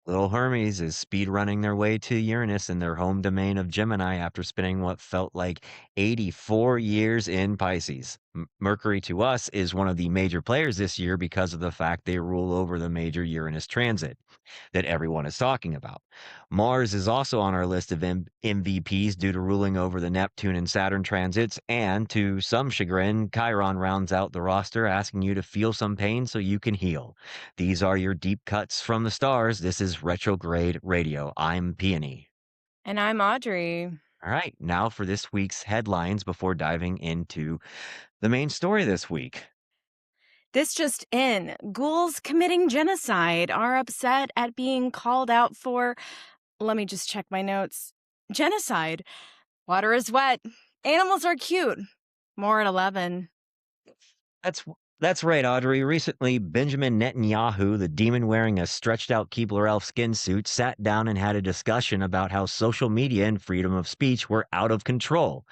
Little Hermes is speedrunning their way to Uranus in their home domain of Gemini after spending what felt like 84 years in Pisces. Mercury to us is one of the major players this year because of the fact they rule over the major Uranus transit that everyone is talking about. Mars is also on our list of MVPs due to ruling over the Neptune and Saturn transits, and to some chagrin, Chiron rounds out the roster, asking you to feel some pain so you can heal. These are your deep cuts from the stars. This is Retrograde Radio. I'm Peony. And I'm Audrey. All right, now for this week's headlines before diving into the main story this week. This just in. Ghouls committing genocide are upset at being called out for, let me just check my notes. Genocide. Water is wet. Animals are cute. More at 11. That's that's right, Audrey. Recently, Benjamin Netanyahu, the demon wearing a stretched out Keebler elf skin suit, sat down and had a discussion about how social media and freedom of speech were out of control,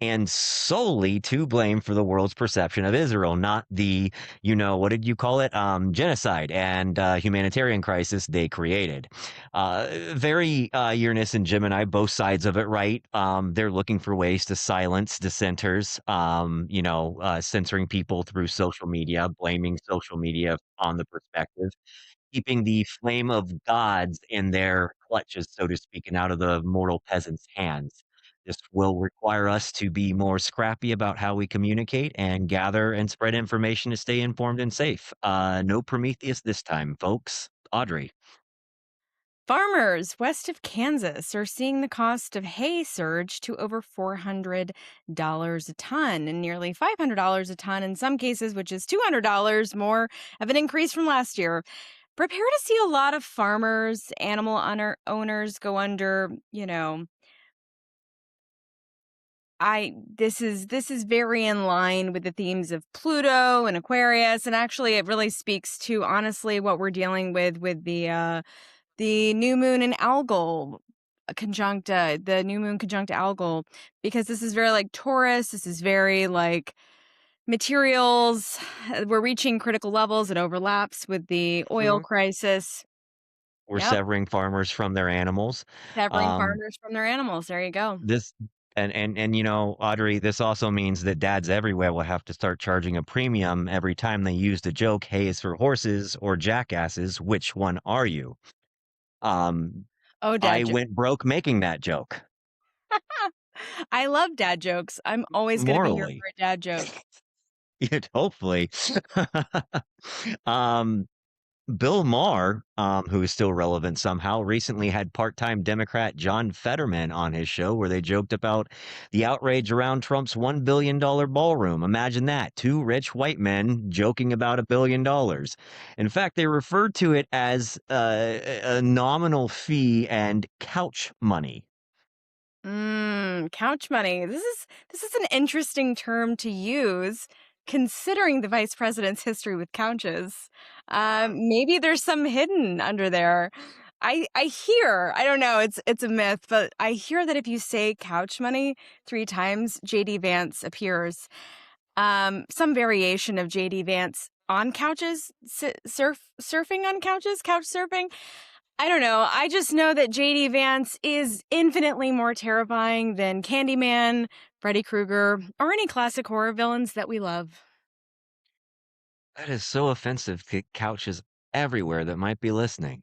and solely to blame for the world's perception of Israel, not the, what did you call it? Genocide and humanitarian crisis they created. Very Uranus and Gemini, both sides of it, right? They're looking for ways to silence dissenters, censoring people through social media, blaming social media on the perspective, keeping the flame of gods in their clutches, so to speak, and out of the mortal peasant's hands. This will require us to be more scrappy about how we communicate and gather and spread information to stay informed and safe. No Prometheus this time, folks. Audrey. Farmers west of Kansas are seeing the cost of hay surge to over $400 a ton and nearly $500 a ton in some cases, which is $200 more of an increase from last year. Prepare to see a lot of farmers, owners go under, I this is very in line with the themes of Pluto and Aquarius, and actually it really speaks to honestly what we're dealing with the new moon and algal the new moon conjunct algal, because this is very like Taurus. This is very like materials. We're reaching critical levels. It overlaps with the oil Mhm. crisis. We're Yep. severing farmers from their animals. Severing Um, farmers from their animals. There you go. this and Audrey, this also means that dads everywhere will have to start charging a premium every time they use the joke, "Hey, is for horses or jackasses. Which one are you?" Um, Oh, I dad joke. went broke making that joke I love dad jokes. I'm always going to be here morally. for a dad joke. Hopefully. um, Bill Maher, who is still relevant somehow, recently had part-time Democrat John Fetterman on his show where they joked about the outrage around Trump's $1 billion ballroom. Imagine that. Two rich white men joking about $1 billion. In fact, they referred to it as a nominal fee and couch money. Couch money. This is an interesting term to use considering the vice president's history with couches. Maybe there's some hidden under there. I hear, I don't know, it's a myth, but I hear that if you say couch money 3 times, JD Vance appears. Some variation of JD Vance on couches, surfing on couches, couch surfing. I don't know. I just know that JD Vance is infinitely more terrifying than Candyman, Freddy Krueger, or any classic horror villains that we love. That is so offensive to couches everywhere that might be listening.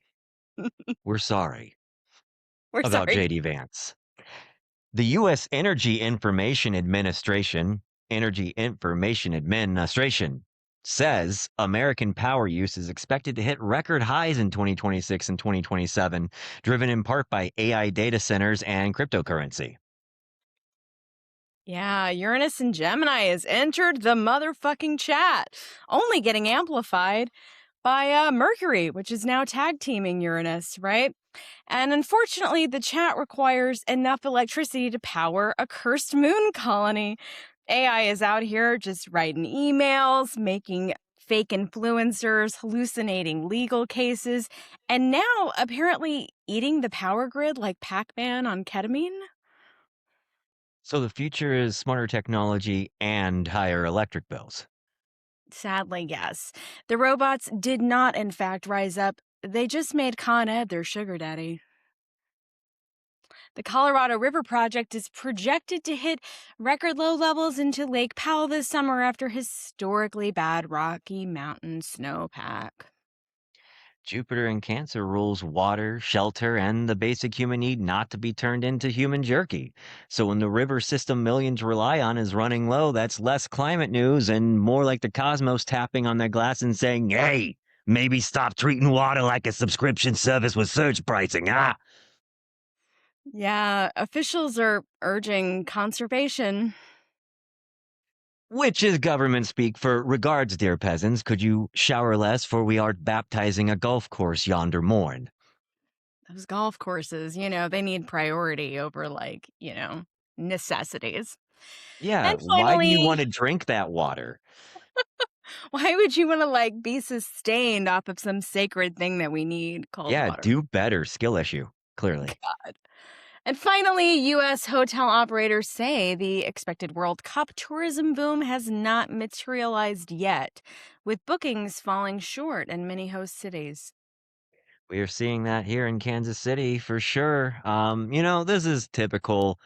We're sorry We're about sorry. JD Vance. The U.S. Energy Information Administration says American power use is expected to hit record highs in 2026 and 2027, driven in part by AI data centers and cryptocurrency. Yeah, Uranus and Gemini has entered the motherfucking chat, only getting amplified by Mercury, which is now tag teaming Uranus, right? And unfortunately, the chat requires enough electricity to power a cursed moon colony. AI is out here just writing emails, making fake influencers, hallucinating legal cases, and now apparently eating the power grid like Pac Man on ketamine. So the future is smarter technology and higher electric bills. Sadly, yes. The robots did not, in fact, rise up they just made Con Ed their sugar daddy. The Colorado River project is projected to hit record low levels into Lake Powell this summer after historically bad Rocky Mountain snowpack. Jupiter in Cancer rules water, shelter, and the basic human need not to be turned into human jerky. So when the river system millions rely on is running low, that's less climate news and more like the cosmos tapping on their glass and saying, hey, maybe stop treating water like a subscription service with surge pricing, ah? Yeah, officials are urging conservation. Which is government speak for regards, dear peasants. Could you shower less, for we are baptizing a golf course yonder morn? Those golf courses, they need priority over, necessities. Yeah, And why do you finally, want to drink that water? why would you want to be sustained off of some sacred thing that we need called Yeah, water? do better. Skill issue, clearly. God. And finally, US hotel operators say the expected World Cup tourism boom has not materialized yet, with bookings falling short in many host cities. We are seeing that here in Kansas City for sure. This is typical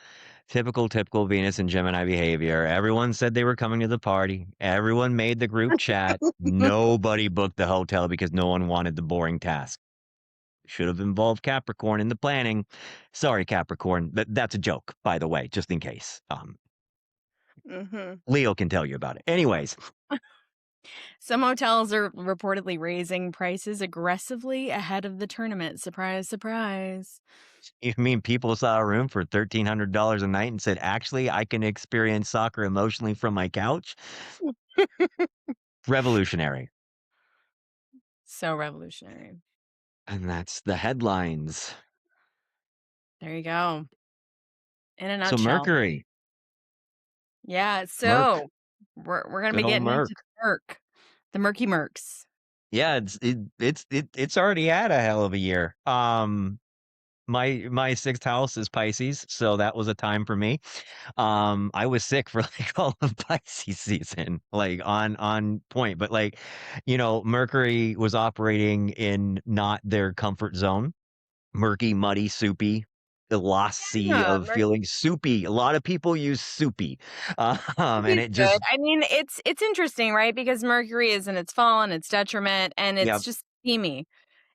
Venus and Gemini behavior. Everyone said they were coming to the party. Everyone made the group chat. Nobody booked the hotel because no one wanted the boring task. Should have involved Capricorn in the planning. Sorry, Capricorn. That's a joke, by the way, just in case. Hmm. Leo can tell you about it. Anyways, Some hotels are reportedly raising prices aggressively ahead of the tournament. Surprise, surprise. you mean people saw a room for $1,300 a night and said, actually, I can experience soccer emotionally from my couch? Revolutionary. So revolutionary. And that's the headlines. There you go. In a So nutshell. Mercury, Yeah, Merc, so we're gonna be good old getting into Merc. the the murky Mercs. Yeah, it's already had a hell of a year. My sixth house is Pisces, so that was a time for me. I was sick for like all of Pisces season, like on point. But Mercury was operating in not their comfort zone. Murky, muddy, soupy, the lost sea Yeah, of feeling soupy. A lot of people use soupy, and Mercury's it good. just I mean, it's interesting, right? Because Mercury is in its fall and its detriment, and yeah, it's just steamy.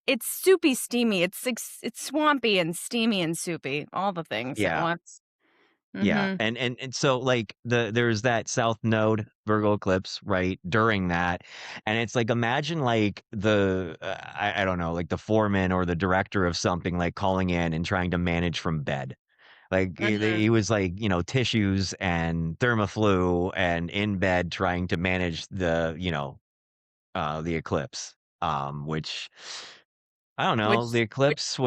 It's soupy steamy. It's swampy and steamy and soupy. All the things at yeah. once. Yeah, Mhm. and so, there's that South Node Virgo eclipse, right, during that, and it's like, imagine, I don't know, like, the foreman or the director of something, like, calling in and trying to manage from bed. Like, he Mhm. was, like, tissues and Thermaflu and in bed trying to manage the eclipse, which, I don't know, the Which eclipse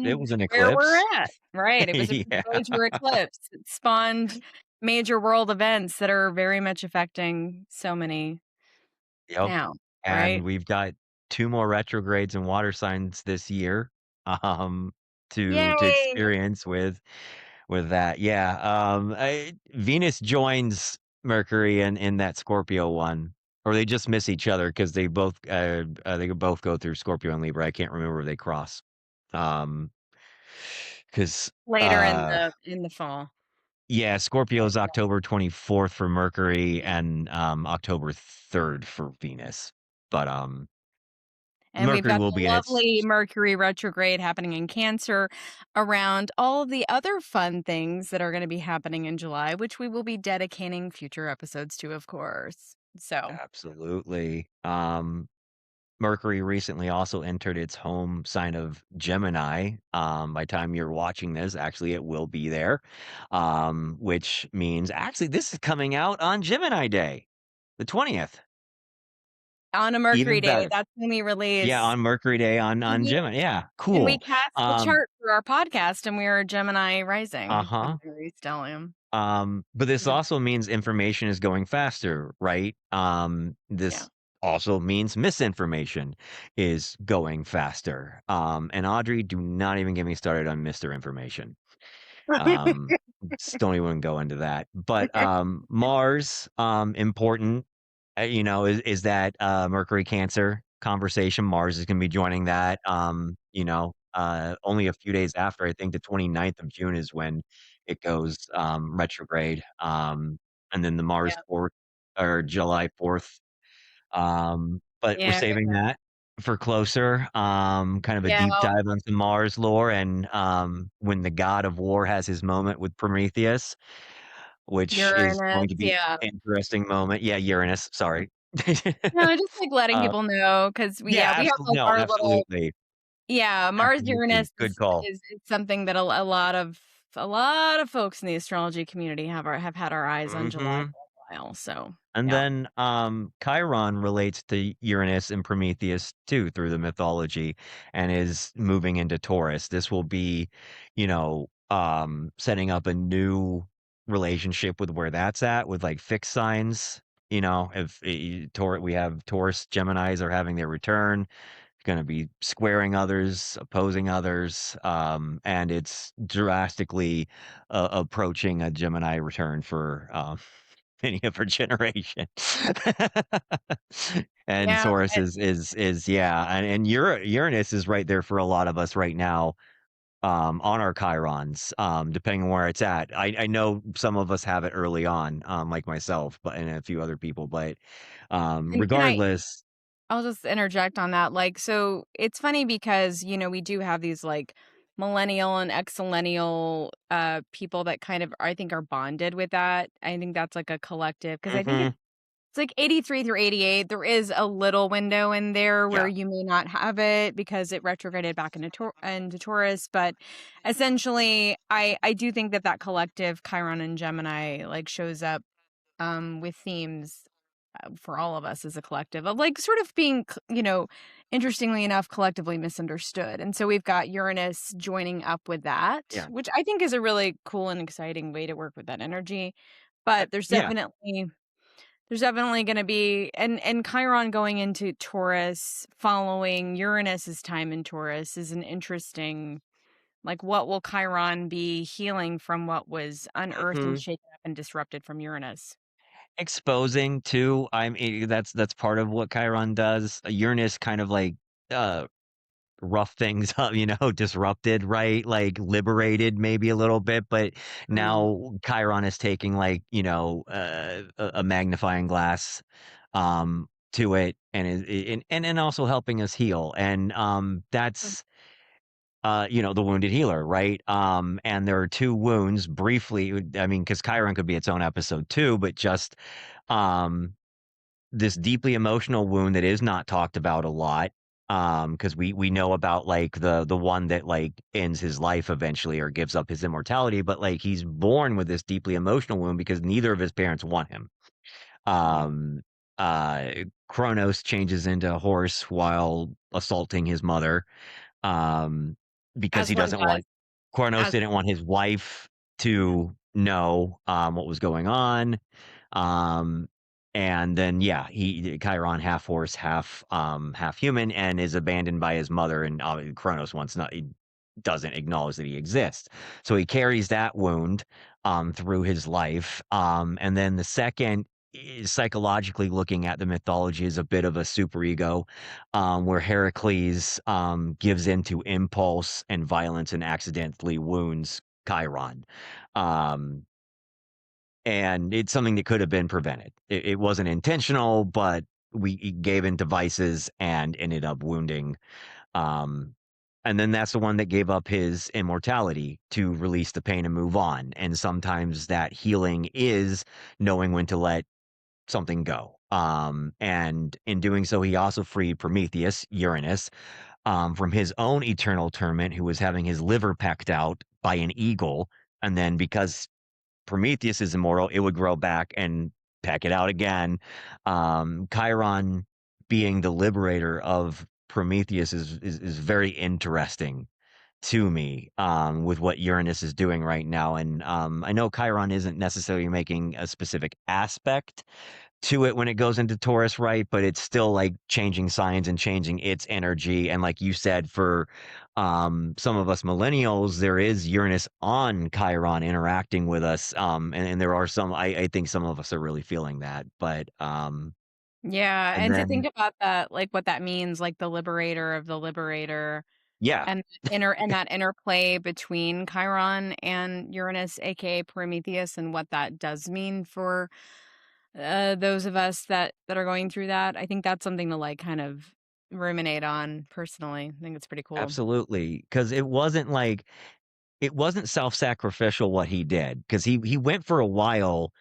it spawned was an where we're eclipse. at, right? It was a Yeah. major eclipse. It spawned major world events that are very much affecting so many Yep, now, and right? we've got 2 more retrogrades and water signs this year, um, to Yay! experience with that. Yeah, Venus joins Mercury in that Scorpio one, or they just miss each other because they both go through Scorpio and Libra. I can't remember where they cross. Um, 'Cause, Later uh in the fall. yeah, Scorpio is October 24th for Mercury and, October 3rd for Venus. But, And we've Mercury got will the be in its lovely Mercury retrograde happening in Cancer around all of the other fun things that are gonna be happening in July, which we will be dedicating future episodes to, of course. So, absolutely. Mercury recently also entered its home sign of Gemini. By time you're watching this, actually, it will be there, which means actually this is coming out on Gemini Day, the 20th. on a Even Mercury day, better. that's when we Yeah, release on Mercury Day on we Gemini. Yeah, and we cool. cast the Um, chart for our podcast, and we are Gemini rising with uh-huh. Aries stellium. But this Yeah. also means information is going faster, right? Yeah. This also means misinformation is going faster. And Audrey, do not even get me started on Mr. Information. Just don't even go into that. But Mars, important, is that Mercury Cancer. conversation. Mars is gonna be joining that, only a few days after, I think the 29th of June is when it goes, retrograde, and then the Mars Yeah. 4th or July 4th, but we're Yeah. saving that for closer, kind of a Yeah. deep dive on some Mars lore and, when the god of war has his moment with Prometheus, which is Uranus. going to be Yeah. interesting moment. Yeah, Uranus, sorry. No, just like letting Uh, people know because yeah, we have like no, our little absolutely, yeah, Mars absolutely, Uranus good call. is something that a lot of folks in the astrology community have had our eyes on July Mhm. for a while. So And yeah. then, Chiron relates to Uranus and Prometheus too through the mythology and is moving into Taurus. This will be, setting up a new relationship with where that's at with like fixed signs. If we have Taurus, Geminis are having their return, going to be squaring others, opposing others, and it's drastically approaching a Gemini return for any of her generation. And Yeah. Taurus is yeah, and Uranus is right there for a lot of us right now, on our chirons, depending on where it's at. I know some of us have it early on, like myself, but and a few other people, but And regardless, I'll just interject on that. Like, so it's funny because, we do have these like millennial and exillennial people that kind of I think are bonded with that. I think that's like a collective because I think hmm it's like 83 through 88. There is a little window in there where yeah, you may not have it because it retrograded back into Taurus, but essentially I do think that that collective Chiron and Gemini like shows up with themes for all of us as a collective of like sort of being, interestingly enough, collectively misunderstood. And so we've got Uranus joining up with that, yeah, which I think is a really cool and exciting way to work with that energy. But yeah. there's definitely going to be and Chiron going into Taurus following Uranus's time in Taurus is an interesting like what will Chiron be healing from what was unearthed and Mhm. shaken up and disrupted from Uranus? Exposing too, that's part of what Chiron does. Uranus kind of like, uh, rough things up, disrupted, right? Like, liberated maybe a little bit, but Mm, now Chiron is taking, like, a magnifying glass, to it and and also helping us heal, and, mm, that's the wounded healer, right? And there are 2 wounds briefly, I mean, because Chiron could be its own episode too, but just, um, this deeply emotional wound that is not talked about a lot, because we know about, like, the one that, like, ends his life eventually or gives up his immortality, but, like, he's born with this deeply emotional wound because neither of his parents want him. mm. Um, uh, Kronos changes into a horse while assaulting his mother, um, because As he one doesn't does, want Kronos as didn't want his wife yeah, to know, what was going on, um, and then, yeah, Chiron half horse, half human, and is abandoned by his mother, and, Kronos wants not he doesn't acknowledge that he exists. So he carries that wound, through his life, and then the second is psychologically looking at the mythology is a bit of a superego, where Heracles, gives into impulse and violence and accidentally wounds Chiron. Um, and it's something that could have been prevented. It wasn't intentional, but he gave in to vices and ended up wounding. Um, and then that's the one that gave up his immortality to release the pain and move on. And sometimes that healing is knowing when to let something go. And in doing so, he also freed Prometheus, Uranus, from his own eternal torment, who was having his liver pecked out by an eagle. And then because Prometheus is immortal, it would grow back and peck it out again. Chiron being the liberator of Prometheus is very interesting to me, with what Uranus is doing right now. And I know Chiron isn't necessarily making a specific aspect to it when it goes into Taurus, right? But it's still like changing signs and changing its energy. And like you said, for some of us millennials, there is Uranus on Chiron interacting with us. And there are some, I think some of us are really feeling that. But Yeah, And and to then think about that, like, what that means, like, the liberator of the liberator, yeah, and that interplay between Chiron and Uranus, aka Prometheus, and what that does mean for, those of us that are going through that. I think that's something to, like, kind of ruminate on personally. I think it's pretty cool. absolutely. Because it wasn't self-sacrificial what he did. Because he went for a while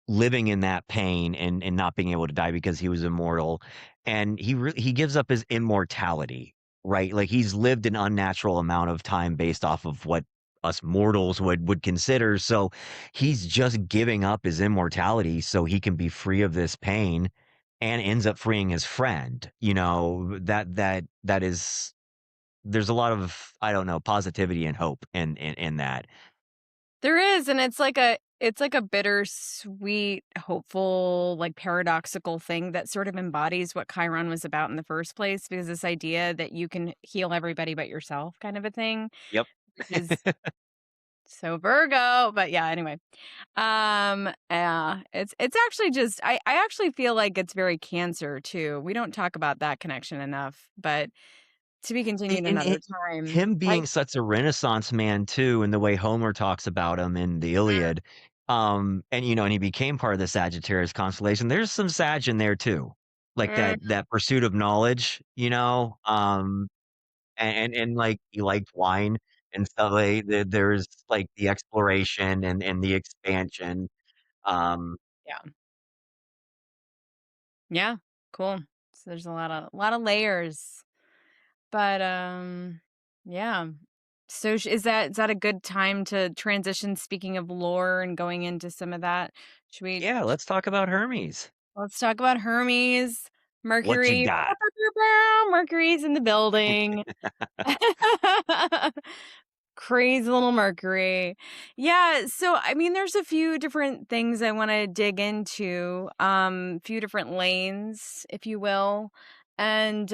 living in that pain and not being able to die because he was immortal, and he gives up his immortality, right? Like, he's lived an unnatural amount of time based off of what us mortals would consider, so he's just giving up his immortality so he can be free of this pain, and ends up freeing his friend. That is, there's a lot of, I don't know, positivity and hope in that. There is, and it's like a bittersweet, hopeful, like, paradoxical thing that sort of embodies what Chiron was about in the first place, because this idea that you can heal everybody but yourself kind of a thing, Yep. which is so Virgo, but yeah, anyway. Yeah, it's actually just I actually feel like it's very Cancer too. We don't talk about that connection enough, but to be continued And another time. him I being such a Renaissance man too, and the way Homer talks about him in the Iliad, and he became part of the Sagittarius constellation. There's some Sag in there too, like mm, that pursuit of knowledge, and like he liked wine and stuff. Like there's like the exploration and the expansion. Um, yeah. Yeah, cool. So there's a lot of layers. But yeah. So is that a good time to transition, speaking of lore and going into some of that? Should we yeah, let's talk about Hermes. Let's talk about Hermes, What you Mercury. got? Mercury's in the building. Crazy little Mercury. Yeah, so I mean there's a few different things I want to dig into, few different lanes, if you will. And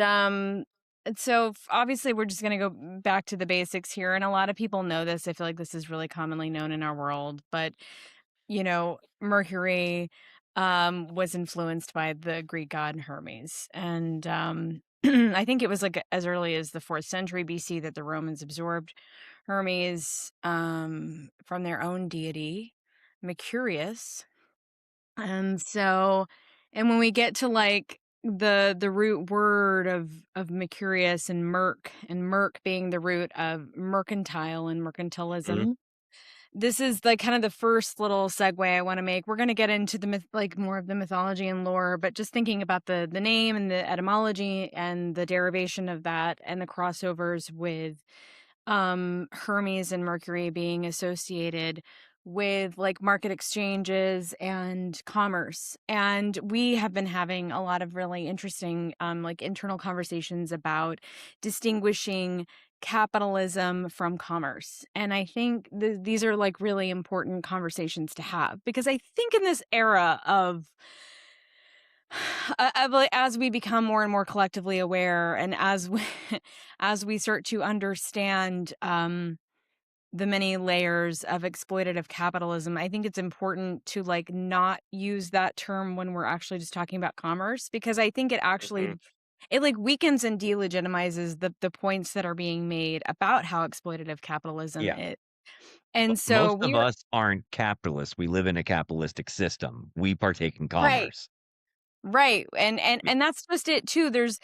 obviously we're just going to go back to the basics here, and a lot of people know this. I feel like this is really commonly known in our world, but Mercury was influenced by the Greek god Hermes. And I think it was like as early as the 4th century BC that the Romans absorbed Hermes from their own deity, Mercurius. And so, and when we get to like the root word of Mercurius and Merc being the root of mercantile and Mhm. mercantilism, this is like kind of the first little segue I want to make. We're going to get into the like more of the mythology and lore, but just thinking about the name and the etymology and the derivation of that and the crossovers with Hermes and Mercury being associated with like market exchanges and commerce. And we have been having a lot of really interesting like internal conversations about distinguishing capitalism from commerce. And I think these are like really important conversations to have, because I think in this era of like, as we become more and more collectively aware, and as we, as we start to understand the many layers of exploitative capitalism, I think it's important to like not use that term when we're actually just talking about commerce, because I think Mhm. it like weakens and delegitimizes the points that are being made about how exploitative capitalism Yeah. is. And so Most of we're us aren't capitalists. We live in a capitalistic system. We partake in right. commerce. Right. And that's just it too. There's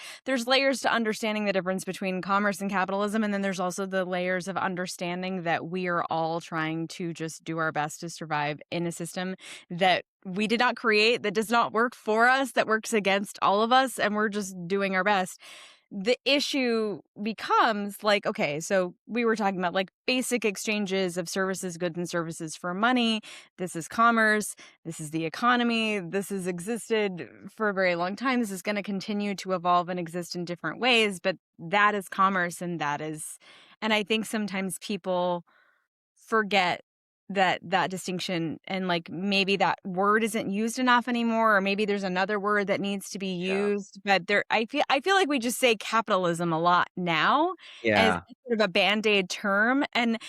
layers to understanding the difference between commerce and capitalism, and then there's also the layers of understanding that we are all trying to just do our best to survive in a system that we did not create, that does not work for us, that works against all of us, and we're just doing our best. The issue becomes like, okay, so we were talking about like basic exchanges of services, goods and services for money. This is commerce. This is the economy. This has existed for a very long time. This is going to continue to evolve and exist in different ways, but that is commerce, and I think sometimes people forget that distinction, and like maybe that word isn't used enough anymore, or maybe there's another word that needs to be Yeah. used, but I feel like we just say capitalism a lot now as Yeah. sort of a band-aid term, and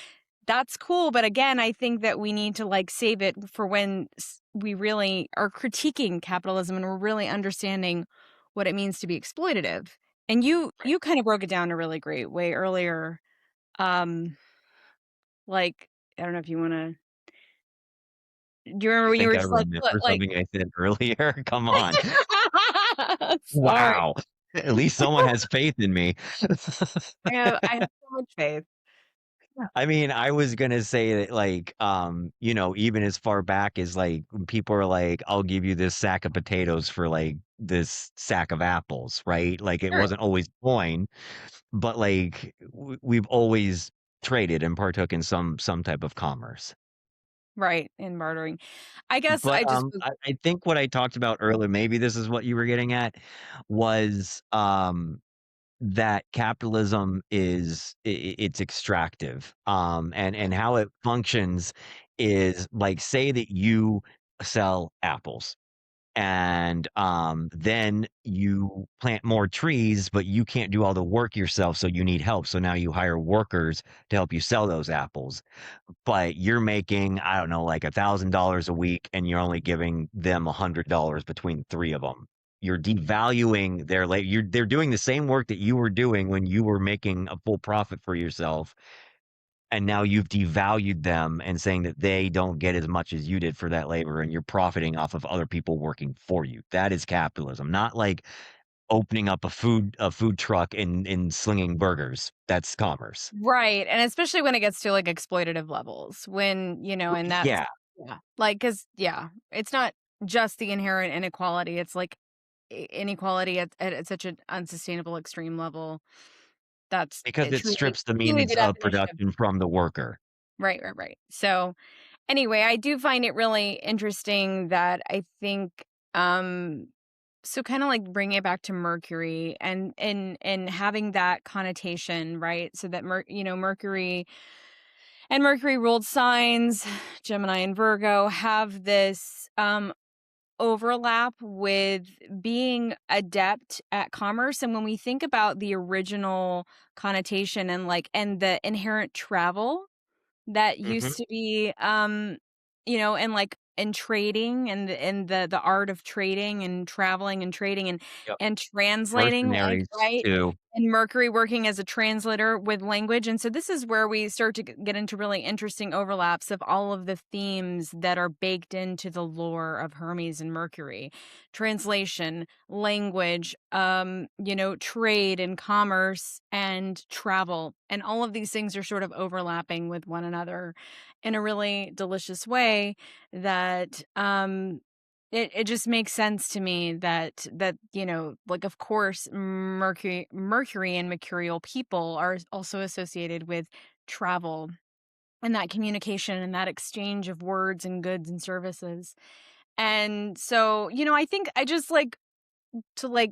that's cool, but again, I think that we need to, like, save it for when we really are critiquing capitalism and we're really understanding what it means to be exploitative. And you kind of broke it down a really great way earlier. Um, like, I don't know if you wanna do you remember You when you think were I just like, "Look," remember like something I said earlier? Come on. sorry. Wow. At least someone has faith in me. I have so much faith. I mean, I was gonna say that, like, even as far back as, like, when people are like, "I'll give you this sack of potatoes for, like, this sack of apples," right? Like, it Sure. wasn't always coin, but, like, we've always traded and partook in some type of commerce. Right, and bartering. I guess But, I just was I think what I talked about earlier, maybe this is what you were getting at, was, that capitalism is it's extractive, and how it functions is, like, say that you sell apples, and, then you plant more trees, but you can't do all the work yourself, so you need help, so now you hire workers to help you sell those apples, but you're making, I don't know, like $1,000 a week, and you're only giving them $100 between 3 of them. You're devaluing their they're doing the same work that you were doing when you were making a full profit for yourself, and now you've devalued them and saying that they don't get as much as you did for that labor, and you're profiting off of other people working for you. That is capitalism, not like opening up a food truck and slinging burgers. That's commerce. right, and especially when it gets to, like, exploitative levels, when, and that's Yeah, yeah, like, 'cause yeah, it's not just the inherent inequality, it's, like, inequality at such an unsustainable extreme level. That's because it truly strips the truly the means of definition of production from the worker. right, right, right. So, anyway, I do find it really interesting that I think, so kinda, like, bringing it back to Mercury and having that connotation, right? So that Mercury and Mercury ruled signs, Gemini and Virgo, have this, overlap with being adept at commerce, and when we think about the original connotation and, like and the inherent travel that Mhm. used to be, and, like and trading and the art of trading and traveling and trading Yep. and translating, like, Mercenaries right? too. And Mercury working as a translator with language, and so this is where we start to get into really interesting overlaps of all of the themes that are baked into the lore of Hermes and Mercury. Translation, language, trade and commerce and travel, and all of these things are sort of overlapping with one another in a really delicious way that it just makes sense to me that like of course Mercury and Mercurial people are also associated with travel and that communication and that exchange of words and goods and services. And so, I think I just like to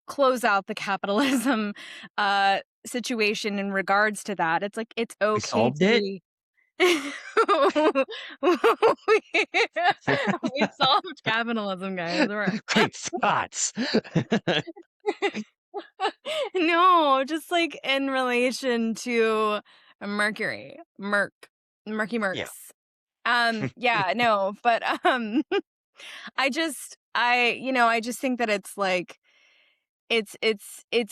close out the capitalism situation in regards to that. It's like it's We okay solved to it? be we we solved capitalism, guys. We're Great Scots. no, just like in relation to Mercury, Murky Yeah. Mercs. Yeah, no, but I just think that it's like it's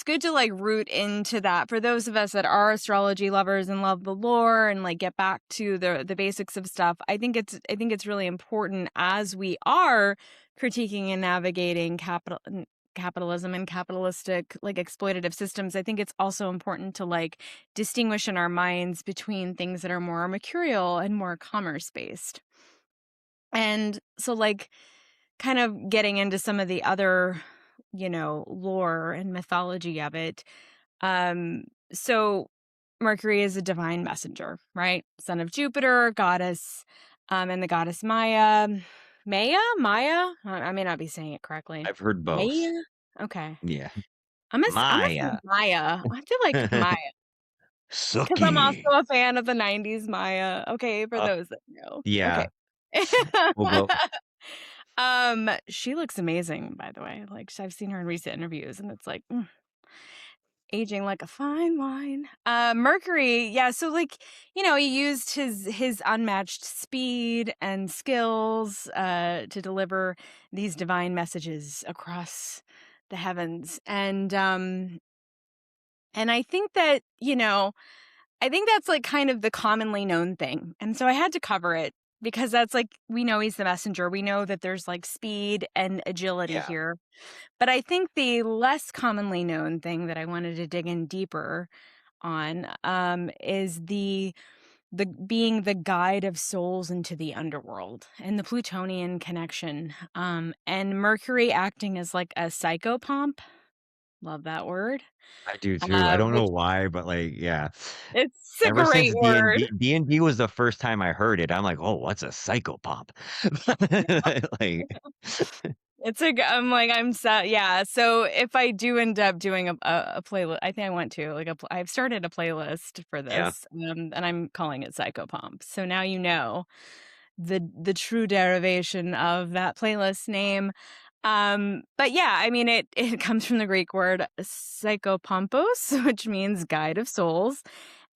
good to, like, root into that for those of us that are astrology lovers and love the lore and, like, get back to the basics of stuff. I think it's really important as we are critiquing and navigating capitalism and capitalistic, like, exploitative systems. I think it's also important to, like, distinguish in our minds between things that are more mercurial and more commerce-based. And so, like, kind of getting into some of the other, lore and mythology of it. Um, so Mercury is a divine messenger, right? Son of Jupiter, goddess, and the goddess Maya. Maya? I may not be saying it correctly. I've heard both. Maya? Okay. Yeah. I'm gonna say Maya. Maya. I feel like Maya because I'm also Sucky. a fan of the 90s Maya. Okay, for Uh, those that know. Okay. yeah. We'll go She looks amazing, by the way. Like, I've seen her in recent interviews, and it's like, Aging like a fine wine. Mercury, yeah, so, like, he used his unmatched speed and skills, to deliver these divine messages across the heavens, and I think that, I think that's, like, kind of the commonly known thing, and so I had to cover it because that's, like, we know he's the messenger, we know that there's, like, speed and agility Yeah, here, but I think the less commonly known thing that I wanted to dig in deeper on, is the being the guide of souls into the underworld and the Plutonian connection, and Mercury acting as, like, a psychopomp, love that word, I do too. I don't know which why, but, like, yeah. it's a Ever great since word. D&D was the first time I heard it, I'm like, "Oh, what's a psychopomp?" Like, It's a g I'm like, I'm sad, yeah, so if I do end up doing a playlist, I think I want to, like, I've started a playlist for yeah. this, and I'm calling it Psychopomp, so now you know the true derivation of that playlist name, but yeah, I mean, it comes from the Greek word psychopompos, which means guide of souls,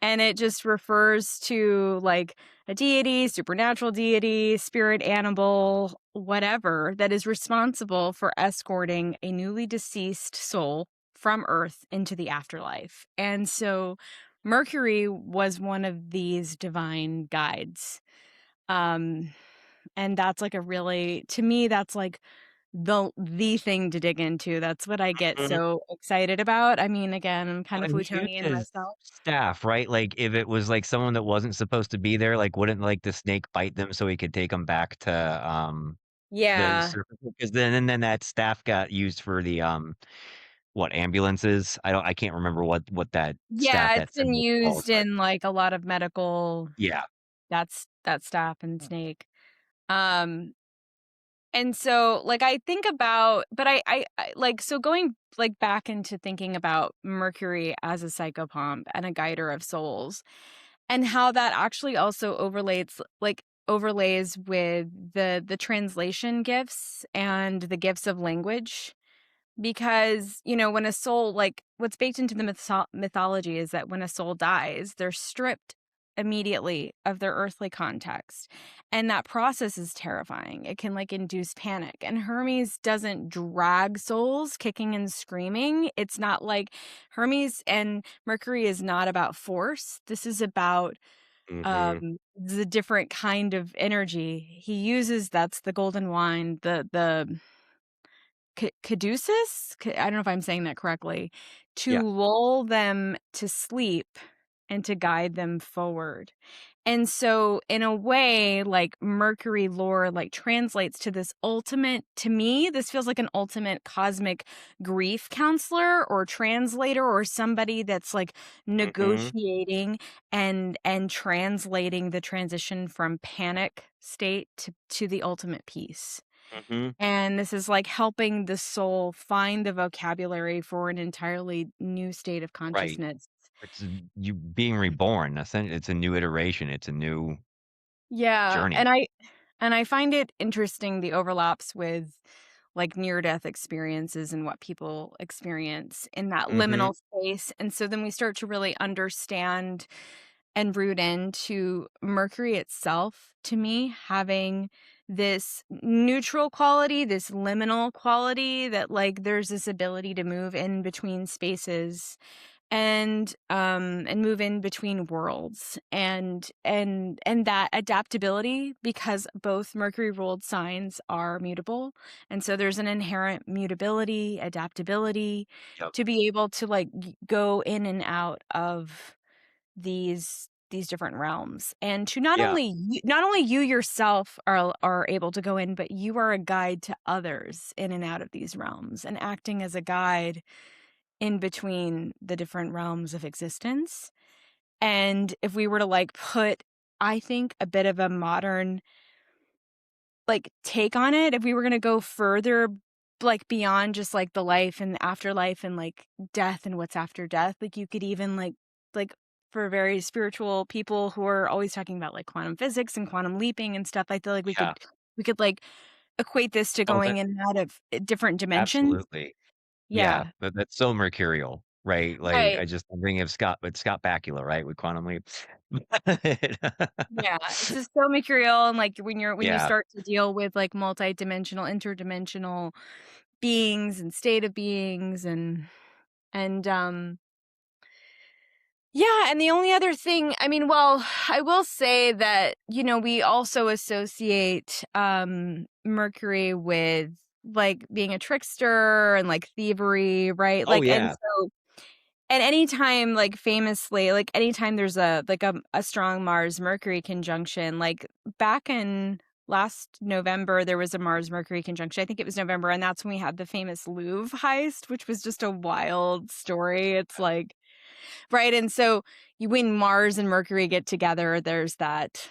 and it just refers to, like, a deity, supernatural deity, spirit animal, whatever, that is responsible for escorting a newly deceased soul from Earth into the afterlife. And so Mercury was one of these divine guides. Um, and that's like a really, to me, that's like the thing to dig into. That's what I get Mhm. so excited about. I mean, again, I'm kind Well, of and he used Plutonian his myself. staff, right? Like, if it was, like, someone that wasn't supposed to be there, like, wouldn't, like, the snake bite them so he could take them back to, the Yeah. surface? Because then that staff got used for the, what, ambulances? I can't remember what that staff, Yeah, that it's been symbol called, used but in, like, a lot of medical, yeah. that's that staff and snake. Um, and so, like, I think about, but I like, so going, like, back into thinking about Mercury as a psychopomp and a guider of souls, and how that actually also overlays with the translation gifts and the gifts of language. Because, when a soul, like, what's baked into the mythology is that when a soul dies, they're stripped immediately of their earthly context. And that process is terrifying. It can, like, induce panic. And Hermes doesn't drag souls kicking and screaming. It's not like Hermes and Mercury is not about force. This is about Mhm. the different kind of energy he uses. That's the golden wine, the caduceus? I don't know if I'm saying that correctly, to Yeah. lull them to sleep and to guide them forward. And so in a way, like, Mercury lore, like, translates to this ultimate, to me, this feels like an ultimate cosmic grief counselor or translator or somebody that's, like, Mhm. negotiating and translating the transition from panic state to the ultimate peace. Mhm. And this is, like, helping the soul find the vocabulary for an entirely new state of Right. consciousness. It's you being reborn, it's a new iteration, it's a new Yeah, journey. and I find it interesting, the overlaps with, like, near death experiences and what people experience in that Mhm. liminal space, and so then we start to really understand and root into Mercury itself, to me, having this neutral quality, this liminal quality that, like, there's this ability to move in between spaces and move in between worlds, and that adaptability, because both Mercury ruled signs are mutable, and so there's an inherent mutability, adaptability Yep. to be able to, like, go in and out of these different realms, and to Yeah. not only you yourself are able to go in, but you are a guide to others in and out of these realms, and acting as a guide in between the different realms of existence. And if we were to, like, put, I think, a bit of a modern, like, take on it, if we were gonna go further, like, beyond just, like, the life and afterlife and, like, death and what's after death, like, you could even, like, for very spiritual people who are always talking about, like, quantum physics and quantum leaping and stuff, I feel like Yeah. we could, like, equate this to Oh, going in and out of, different dimensions. absolutely. Yeah, Yeah. that's so mercurial. right? Like, Right. I'm thinking of Scott Bakula, right, with Quantum Leap. Yeah, it's just so mercurial, and, like, when you Yeah. start to deal with, like, multidimensional, interdimensional beings and state of beings and yeah, and the only other thing, I mean, well, I will say that, we also associate, Mercury with, like, being a trickster and, like, thievery, right? Oh, Like, and yeah. so and anytime, like, famously, like, anytime there's a strong Mars-Mercury conjunction, like, back in last November, there was a Mars-Mercury conjunction, I think it was November, and that's when we had the famous Louvre heist, which was just a wild story, it's like right, and so when Mars and Mercury get together, there's that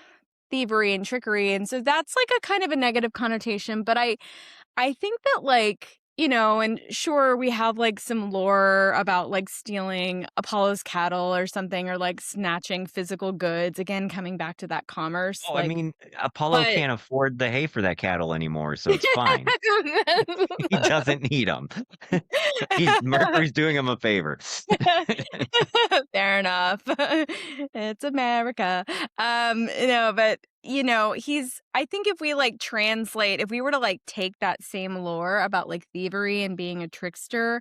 thievery and trickery, and so that's, like, a kind of a negative connotation, but I think that, like, and sure, we have, like, some lore about, like, stealing Apollo's cattle or something, or, like, snatching physical goods, again, coming back to that commerce, Oh, I like, mean, Apollo but can't afford the hay for that cattle anymore, so it's fine. He doesn't need them. He's Mercury's doing him a favor. Fair enough. It's America. But he's I think if we like translate, if we were to like take that same lore about like thievery and being a trickster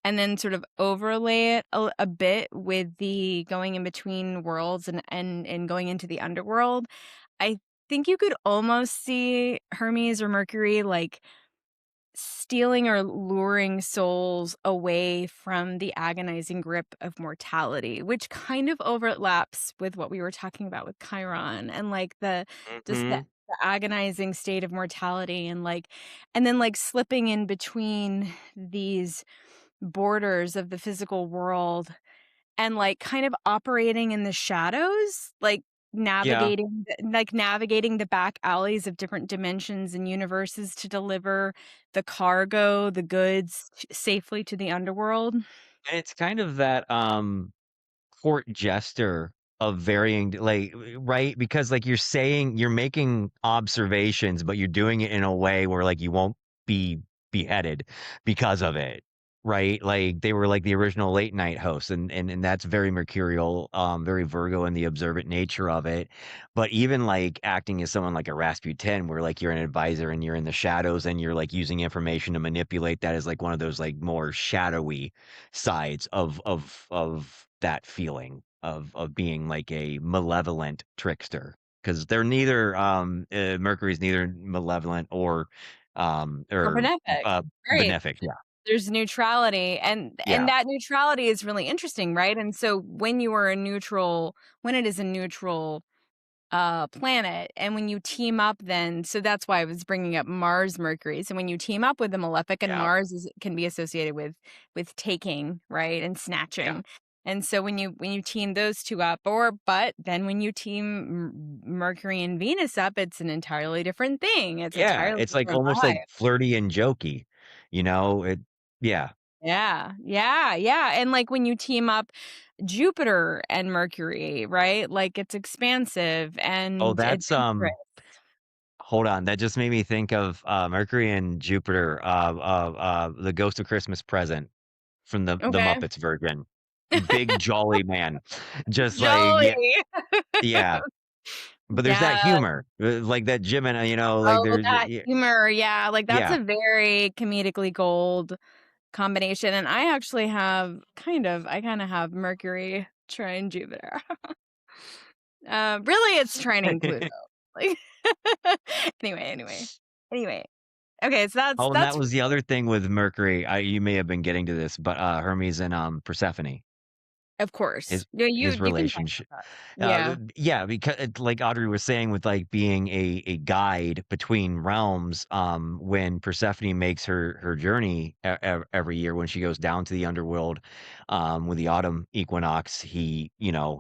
and then sort of overlay it a bit with the going in between worlds and going into the underworld, I think you could almost see Hermes or Mercury like stealing or luring souls away from the agonizing grip of mortality, which kind of overlaps with what we were talking about with Chiron and like the just the, Mhm. the agonizing state of mortality and then like slipping in between these borders of the physical world and, like, kind of operating in the shadows, like, Yeah. navigating the back alleys of different dimensions and universes to deliver the cargo, the goods safely to the underworld. And it's kind of that, court jester of varying like, right? Because, like, you're making observations, but you're doing it in a way where, like, you won't be beheaded because of it, right? Like, they were, like, the original late night hosts, and that's very Mercurial, very Virgo in the observant nature of it. But even, like, acting as someone like a Rasputin where, like, you're an advisor and you're in the shadows and you're, like, using information to manipulate that is, like, one of those, like, more shadowy sides of that feeling of being like a malevolent trickster because they're neither Mercury's neither malevolent Or or benefic. uh Right. benefic. Yeah. There's neutrality, and Yeah. that neutrality is really interesting, right? And so when it is a neutral planet, and when you team up then so that's why I was bringing up Mars, Mercury, so when you team up with the malefic and Yeah. Mars can be associated with taking, right, and Yeah. snatching, and so when you team those 2 up but then when you team Mercury and Venus up, it's an entirely different thing, it's Yeah. entirely It's like different almost like vibe. flirty and jokey, it yeah. Yeah, yeah, yeah, and, like, when you team up Jupiter and Mercury, right, like, it's expansive Oh, and that's adventurous. hold on, that just made me think of Mercury and Jupiter, the Ghost of Christmas Present from the Okay. Muppets version. Big jolly man. Just like, yeah, Jolly. yeah, but there's that Yeah. humor, like that Gemini, like Oh, there's that humor, yeah, like, that's yeah, a very comedically gold combination, and I kinda have Mercury trine Jupiter. Really, it's trining Pluto. Like anyway. Okay, so oh, and that that's was the other thing with Mercury, you may have been getting to this, but, Hermes and, Persephone. of course. His Yeah, you can talk relationship, about that. Yeah. yeah, because like Audrey was saying with, like, being a guide between realms, when Persephone makes her journey every year when she goes down to the underworld, with the autumn equinox, he,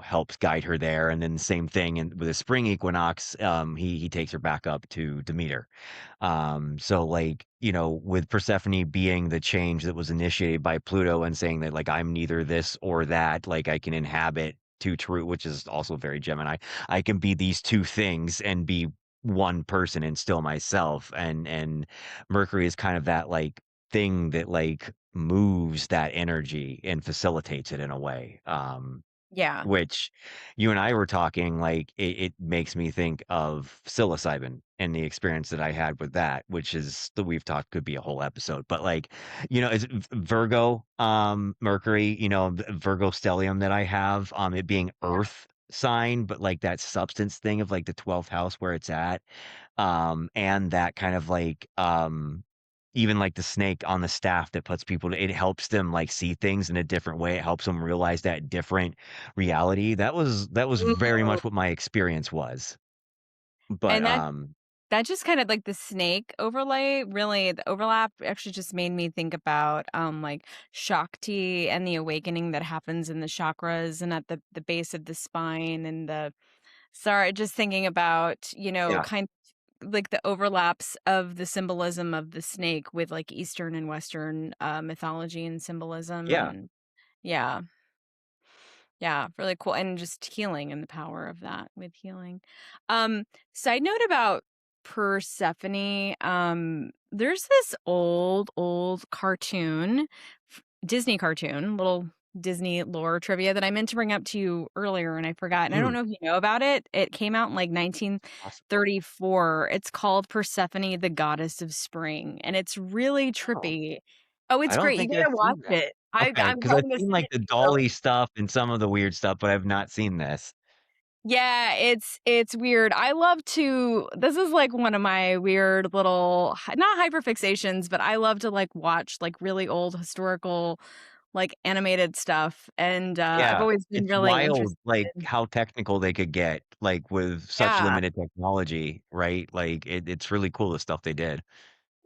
helps guide her there, and then the same thing and with the spring equinox, he takes her back up to Demeter. So like, with Persephone being the change that was initiated by Pluto and saying that like I'm neither this or that, like I can inhabit two true, which is also very Gemini. I can be these two things and be one person and still myself. And Mercury is kind of that like thing that, like, moves that energy and facilitates it in a way, Yeah. which you and I were talking, like, it makes me think of psilocybin and the experience that I had with that, which is that we've talked could be a whole episode, but, like, is it Virgo, Mercury, Virgo stellium that I have, it being Earth sign, but, like, that substance thing of, like, the 12th house where it's at, and that kind of, like, even like the snake on the staff that puts people to it helps them, like, see things in a different way. It helps them realize that different reality. That was very Ooh. much what my experience was. But, And that just kind of like the snake overlay, really, the overlap actually just made me think about like Shakti and the awakening that happens in the chakras and at the base of the spine and the sorry, just thinking about, yeah, kind of like the overlaps of the symbolism of the snake with like Eastern and Western mythology and symbolism yeah, and yeah. Yeah, really cool, and just healing and the power of that with healing. Um, Side note about Persephone, there's this old cartoon, Disney cartoon, little Disney lore trivia that I meant to bring up to you earlier and I forgot, and I don't mm, know if you know about it. It came out in like possible. 1934. It's called Persephone, the Goddess of Spring, and it's really Oh, trippy. Oh, I it's don't great. You think I've gotta watch seen that. it. Okay, I'm because 'cause I've going to seen, send like, it the to you. Dolly stuff and some of the weird stuff, but I've not seen this. Yeah, it's weird. I love to this is like one of my weird little not hyperfixations, but I love to like watch like really old historical like animated stuff and I've Yeah, always been it's really wild, interested. like, how technical they could get, like, with such Yeah. limited technology, right? Like, it's really cool the stuff they did.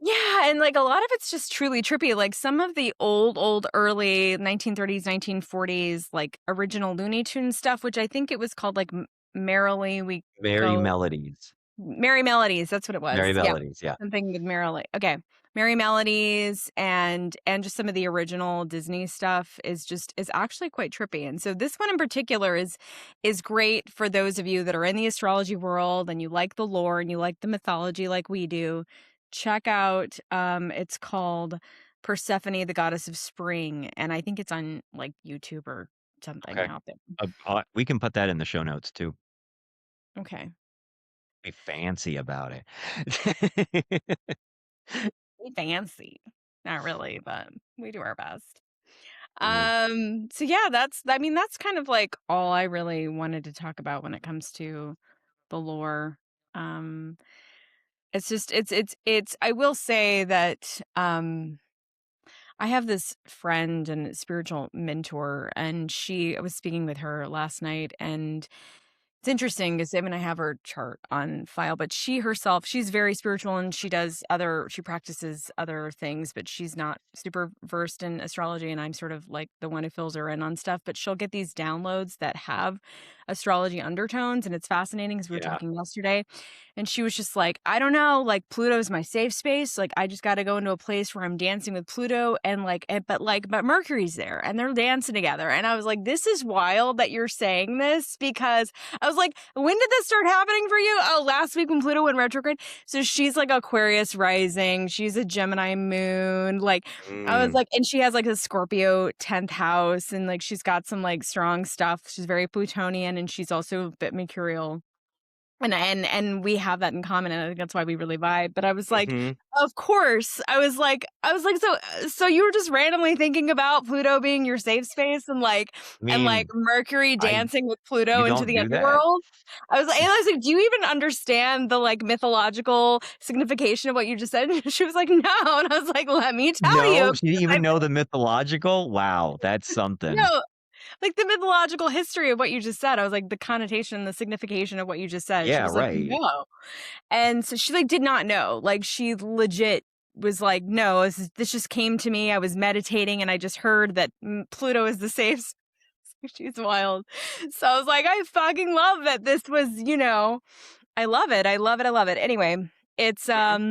Yeah, and like a lot of it's just truly trippy. Like some of the old early 1930s, 1940s like original Looney Tunes stuff, which I think it was called like Merrily We Merry Go Melodies. Merry Melodies, that's what it was. Merry Yep. Melodies, yeah. Something with Merrily okay. Merry Melodies and just some of the original Disney stuff is actually quite trippy, and so this one in particular is great for those of you that are in the astrology world and you like the lore and you like the mythology like we do. Check out, it's called Persephone, the Goddess of Spring, and I think it's on, like, YouTube or something Okay. out there. We can put that in the show notes too. Okay. Be fancy about it. We fancy. Not really, but we do our best. Mm, So yeah, I mean, that's kind of like all I really wanted to talk about when it comes to the lore. Um, it's just it's I will say that I have this friend and spiritual mentor and I was speaking with her last night and it's interesting because I mean, I have her chart on file, but she herself, she's very spiritual and she practices other things, but she's not super versed in astrology. And I'm sort of like the one who fills her in on stuff, but she'll get these downloads that have astrology undertones. And it's fascinating because we were yeah. talking yesterday and she was just like, I don't know, like Pluto's my safe space. Like I just got to go into a place where I'm dancing with Pluto and but Mercury's there and they're dancing together. And I was like, this is wild that you're saying this because I was like, when did this start happening for you? Oh, last week when Pluto went retrograde. So she's like Aquarius rising. She's a Gemini moon. Like, I was Mm, like, and she has like a Scorpio 10th house and like she's got some like strong stuff. She's very Plutonian and she's also a bit Mercurial. And we have that in common, and I think that's why we really vibe. But I was like, mhm. of course. I was like, so you were just randomly thinking about Pluto being your safe space I and like mean, Mercury I dancing with Pluto you into don't the do that? underworld? I was like, do you even understand the like mythological signification of what you just said? And she was like, no. And I was like, let me tell you. No? She didn't even know the mythological? Wow, that's something. No, like the mythological history of what you just said. I was like, the connotation, the signification of what you just said. She Yeah, was like, right. no. And so she, like, did not know. Like, she legit was like, "No, this just came to me. I was meditating and I just heard that Pluto is the safe s." She's wild. So I was like, "I fucking love that this was, I love it. I love it. I love it." Anyway, it's, Mhm.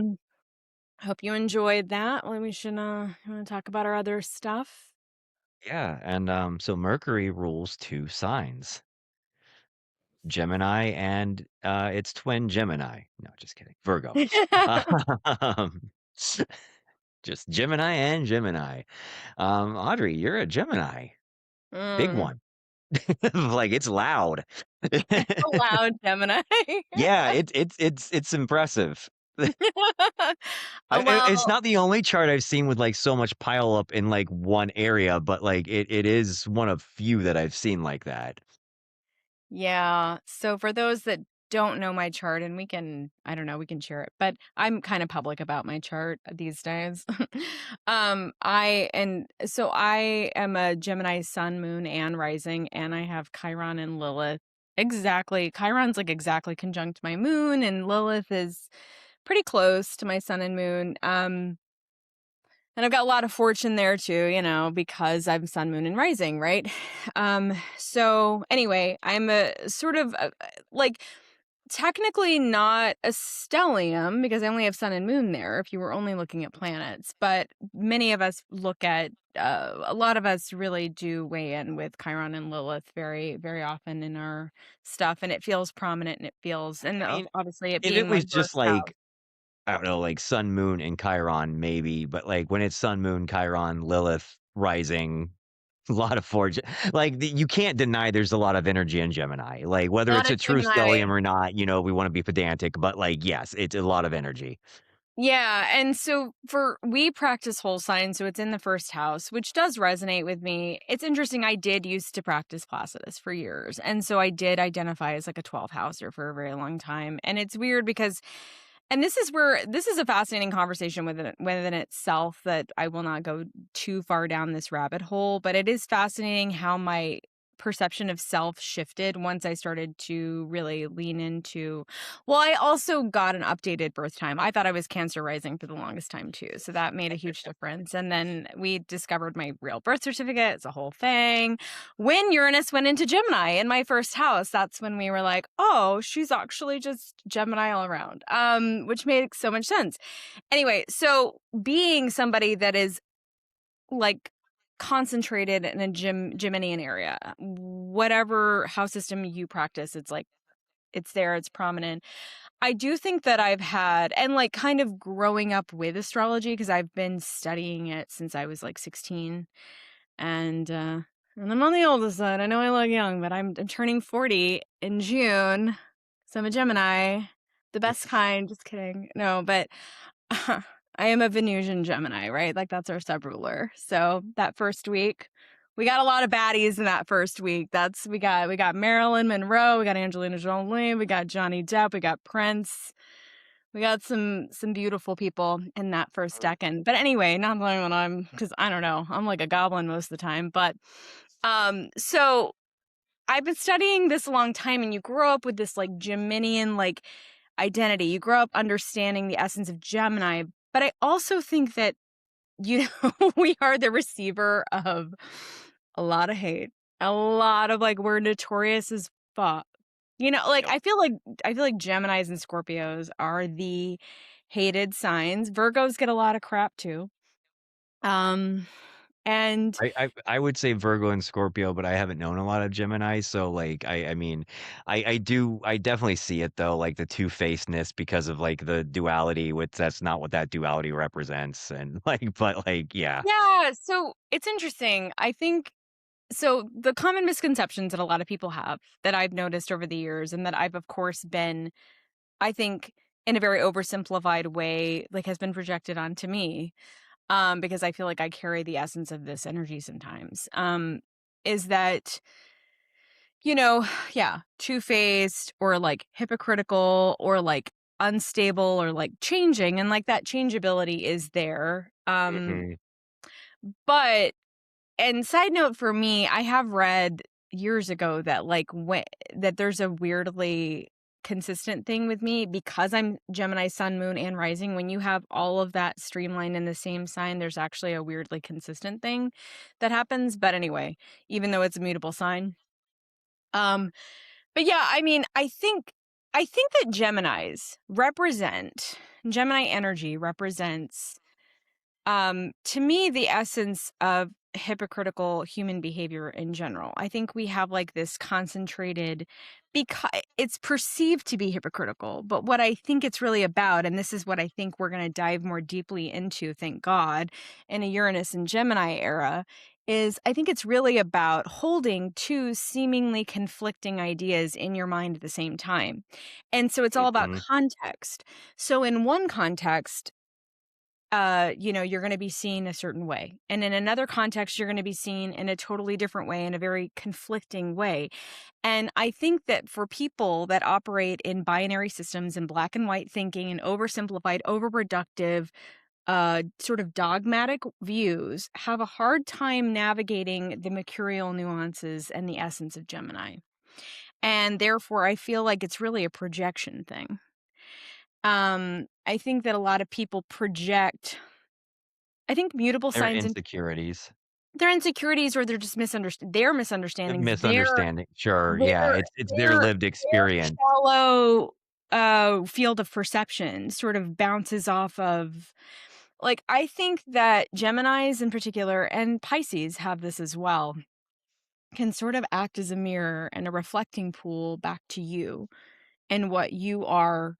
hope you enjoyed that. Well, we should, you wanna talk about our other stuff? Yeah, and, so Mercury rules 2 signs, Gemini and, its twin Gemini. No, just kidding, Virgo. Um Just Gemini and Gemini. Audrey, you're a Gemini. Big Mm. one. Like, it's loud. A loud Gemini. Yeah, it's impressive. Well, It's not the only chart I've seen with, like, so much pile up in, like, one area, but, like, it is one of few that I've seen like that. yeah. So for those that don't know my chart, and I don't know, we can share it, but I'm kind of public about my chart these days. I am a Gemini sun, moon, and rising, and I have Chiron and Lilith. Exactly. Chiron's like exactly conjunct my moon, and Lilith is pretty close to my sun and moon. And I've got a lot of fortune there too, because I'm sun, moon, and rising, right? So anyway, I'm a sort of like technically not a stellium because I only have sun and moon there if you were only looking at planets. But many of us a lot of us really do weigh in with Chiron and Lilith very, very often in our stuff. And it feels prominent and I mean, obviously it if it being my was just, birth house. like, I don't know, like, sun, moon, and Chiron, maybe, but, like, when it's sun, moon, Chiron, Lilith, rising, a lot of fortune, like, you can't deny there's a lot of energy in Gemini, like, A whether lot it's of a true Gemini. stellium or not, we wanna be pedantic, but, like, yes, it's a lot of energy. Yeah, and so we practice whole sign, so it's in the first house, which does resonate with me. It's interesting, I did used to practice Placidus for years, and so I did identify as like a 12 houser for a very long time. And it's weird because this is a fascinating conversation within itself that I will not go too far down this rabbit hole, but it is fascinating how my perception of self shifted once I started to really lean into. Well, I also got an updated birth time. I thought I was Cancer rising for the longest time too, so that made a huge difference. And then we discovered my real birth certificate. It's a whole thing. When Uranus went into Gemini in my first house, that's when we were like, oh, she's actually just Gemini all around, which made so much sense. Anyway, so being somebody that is like concentrated in a Geminian area, whatever house system you practice, it's like it's there, it's prominent. I do think that I've had, and like kind of growing up with astrology, because I've been studying it since I was like 16. And I'm on the older side. I know I look young, but I'm turning 40 in June. So I'm a Gemini. The best kind. Just kidding. No, but I am a Venusian Gemini, right? Like that's our subruler. So that first week, we got a lot of baddies in that first week. We got Marilyn Monroe, we got Angelina Jolie, we got Johnny Depp, we got Prince. We got some beautiful people in that first decade. But anyway, not knowing what because I don't know, I'm like a goblin most of the time. But so I've been studying this a long time, and you grow up with this like Geminian like identity. You grow up understanding the essence of Gemini. But I also think that we are the receiver of a lot of hate, a lot of like we're notorious as fuck. Like Yep. I feel like Geminis and Scorpios are the hated signs. Virgos get a lot of crap too. Um and I would say Virgo and Scorpio, but I haven't known a lot of Gemini, so, like, I mean, I definitely see it though, like, the two-facedness because of, like, the duality, which that's not what that duality represents, and, like, but, like, yeah. yeah, so it's interesting. I think so the common misconceptions that a lot of people have that I've noticed over the years and that I've of course been, I think, in a very oversimplified way, like has been projected onto me, because I feel like I carry the essence of this energy sometimes. Is that, yeah, two-faced or like hypocritical or like unstable or like changing, and like that changeability is there. Mhm. But and side note for me, I have read years ago that that there's a weirdly consistent thing with me because I'm Gemini sun, moon, and rising. When you have all of that streamlined in the same sign, there's actually a weirdly consistent thing that happens. But anyway, even though it's a mutable sign. Um, but yeah, I mean, I think that Gemini energy represents to me the essence of hypocritical human behavior in general. I think we have like this concentrated because it's perceived to be hypocritical, but what I think it's really about, and this is what I think we're going to dive more deeply into, thank God, in a Uranus and Gemini era, is I think it's really about holding two seemingly conflicting ideas in your mind at the same time. And so it's all about Mhm. context. So in one context, you're going to be seen a certain way. And in another context, you're going to be seen in a totally different way, in a very conflicting way. And I think that for people that operate in binary systems and black and white thinking and oversimplified, overproductive, sort of dogmatic views, have a hard time navigating the mercurial nuances and the essence of Gemini. And therefore, I feel like it's really a projection thing. I think that a lot of people project I think mutable Their signs and insecurities. their insecurities or they're just their A misunderstandings, misunderstanding. Sure, yeah, their it's their their lived their experience. shallow, field of perception sort of bounces off of like, I think that Geminis in particular, and Pisces have this as well, can sort of act as a mirror and a reflecting pool back to you and what you are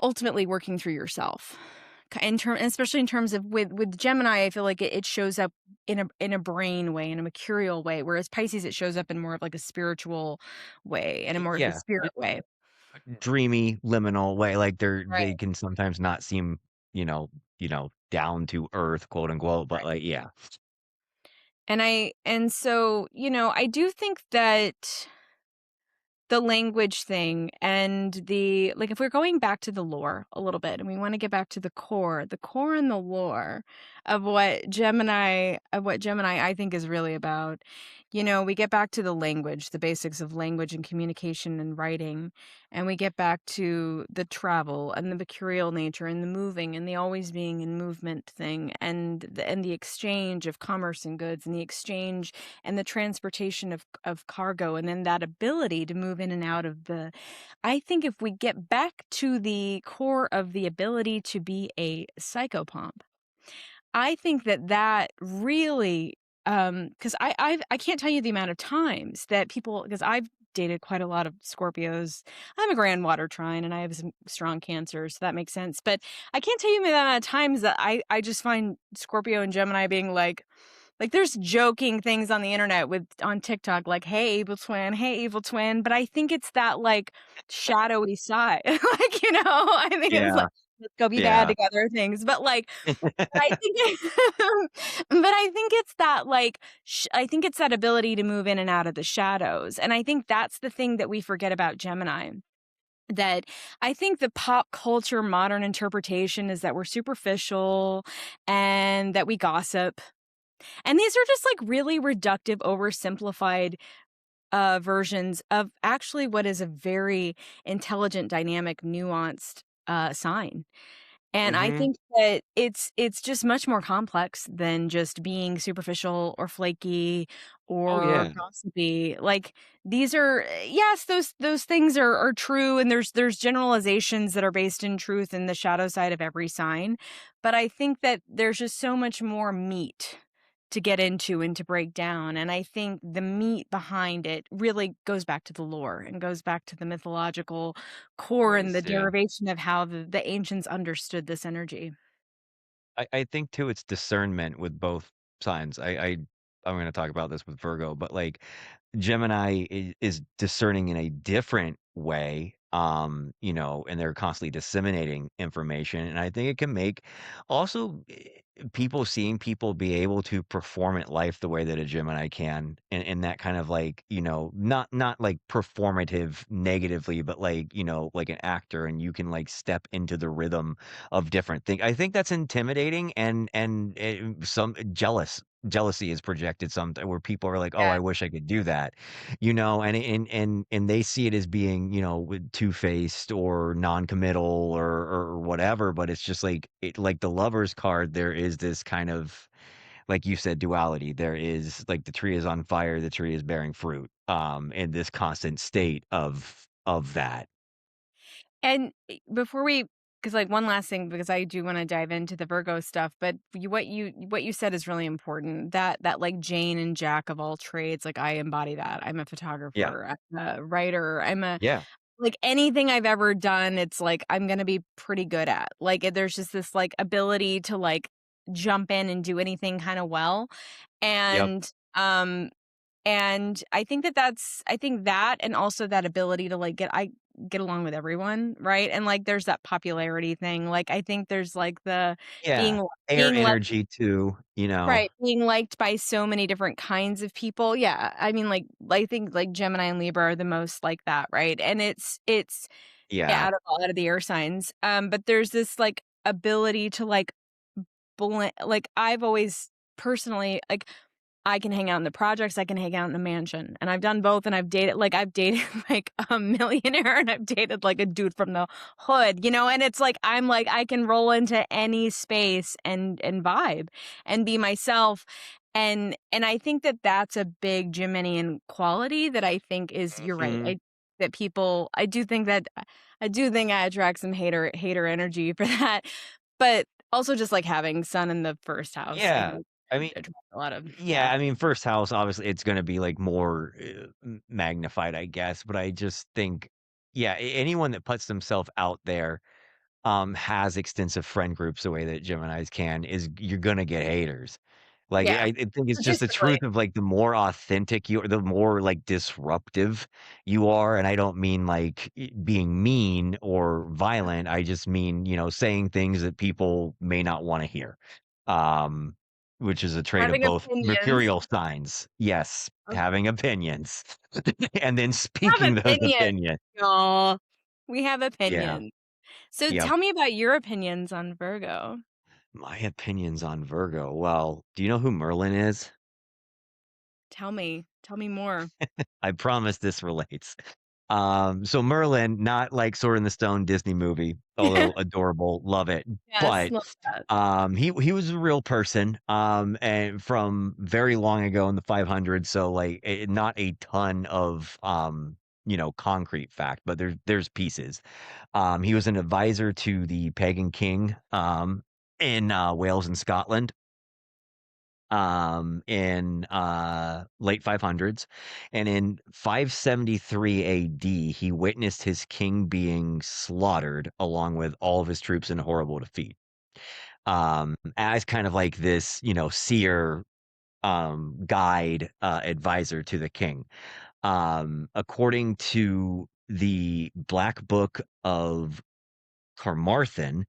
ultimately working through yourself. Especially in terms of with Gemini, I feel like it shows up in a brain way, in a mercurial way, whereas Pisces, it shows up in more of like a spiritual way, in a more of a Yeah, spirit way. dreamy, liminal way, like, Right, they can sometimes not seem, "down to earth," quote, unquote, but, right. like, yeah. And so, I do think that the language thing and the like, if we're going back to the lore a little bit and we wanna get back to the core and the lore of what Gemini I think is really about, we get back to the language, the basics of language and communication and writing, and we get back to the travel and the mercurial nature and the moving and the always being in movement thing and the exchange of commerce and goods and the exchange and the transportation of cargo and then that ability to move in and out of the I think if we get back to the core of the ability to be a psychopomp, I think that that really, because I can't tell you the amount of times that people because I've dated quite a lot of Scorpios. I'm a grand water trine and I have some strong Cancer, so that makes sense. But I can't tell you the amount of times that I just find Scorpio and Gemini being like there's joking things on the internet with on TikTok like, "Hey, evil twin," but I think it's that, like, shadowy side. Like, I think it's like, Yeah, "Let's go be bad yeah. together" things, but, like, I think but I think it's that, like, I think it's that ability to move in and out of the shadows, and I think that's the thing that we forget about Gemini. That I think the pop culture modern interpretation is that we're superficial and that we gossip and these are just like really reductive, oversimplified versions of actually what is a very intelligent, dynamic, nuanced sign. And I Mhm. think that it's just much more complex than just being superficial or flaky Oh, or yeah. gossipy. Like these are yes, those things are true and there's generalizations that are based in truth in the shadow side of every sign. But I think that there's just so much more meat to get into and to break down. And I think the meat behind it really goes back to the lore and goes back to the mythological core and the Always, yeah. derivation of how the ancients understood this energy. I think too it's discernment with both signs. I'm gonna talk about this with Virgo, but, like, Gemini is discerning in a different way, and they're constantly disseminating information, and I think it can make also, people seeing people be able to perform at life the way that a Gemini can, and that kind of like, not like performative negatively, but like, like an actor, and you can, like, step into the rhythm of different things. I think that's intimidating and some jealousy is projected some where people are like, "Oh, Yeah. I wish I could do that," and they see it as being, with two-faced or non-committal or whatever, but it's just like like the Lover's card, there is this kind of, like you said, duality. There is like the tree is on fire, the tree is bearing fruit, in this constant state of that. And before we 'cause, like, one last thing, because I do wanna dive into the Virgo stuff, but what you said is really important, that, like, Jane and Jack of all trades, like, I embody that. I'm a Yeah. photographer, I'm a writer, I'm a Yeah. like, anything I've ever done, it's like, I'm gonna be pretty good at. Like, there's just this, like, ability to, like, jump in and do anything kinda well, Yep. and, I think I think that and also that ability to, like, get along with everyone, right? And, like, there's that popularity thing, like, I think there's, like, the Yeah. being Air being liked energy too, you know? right, being liked by so many different kinds of people, yeah, I mean, like, I think, like, Gemini and Libra are the most like that, right? And it's yeah, Yeah. out of the air signs, but there's this, like, ability to, like, like, I've always personally, like, I can hang out in the projects, I can hang out in a mansion, and I've done both, and I've dated, like, a millionaire, and I've dated, like, a dude from the hood, you know, and it's like, I'm like, I can roll into any space and vibe and be myself, and I think that that's a big Geminian quality that I think is you're right, Mhm. that people I do think I attract some hater energy for that, but also just, like, having sun in the 1st house, I Yeah. think I mean attract a lot of yeah, yeah. I mean, first house, obviously, it's gonna be, like, more, magnified, I guess, but I just think yeah, anyone that puts themselves out there, has extensive friend groups the way that Geminis can, is you're gonna get haters. Like, Yeah, I think it's just the statistically. truth of, like, the more authentic you are, the more, like, disruptive you are, and I don't mean, like, being mean or violent, I just mean, saying things that people may not wanna hear, um, which is a trait of Having both opinions. mercurial signs. Yes, Oh, having opinions, and then have speaking those opinions, opinions. y'all. We have Yeah, opinions. So yep. tell me about your opinions on Virgo. My opinions on Virgo, well, do you know who Merlin is? Tell me. Tell me more. I promise this relates. So Merlin, not like Sword in the Stone Disney movie, although adorable, love it. Yes, But love that. he was a real person, and from very long ago in the 500s. So like not a ton of concrete fact, but there's pieces. He was an advisor to the pagan king in Wales and Scotland in late 500s, and in 573 AD he witnessed his king being slaughtered along with all of his troops in a horrible defeat, as kind of like this seer, guide, advisor to the king. According to the Black Book of Carmarthen,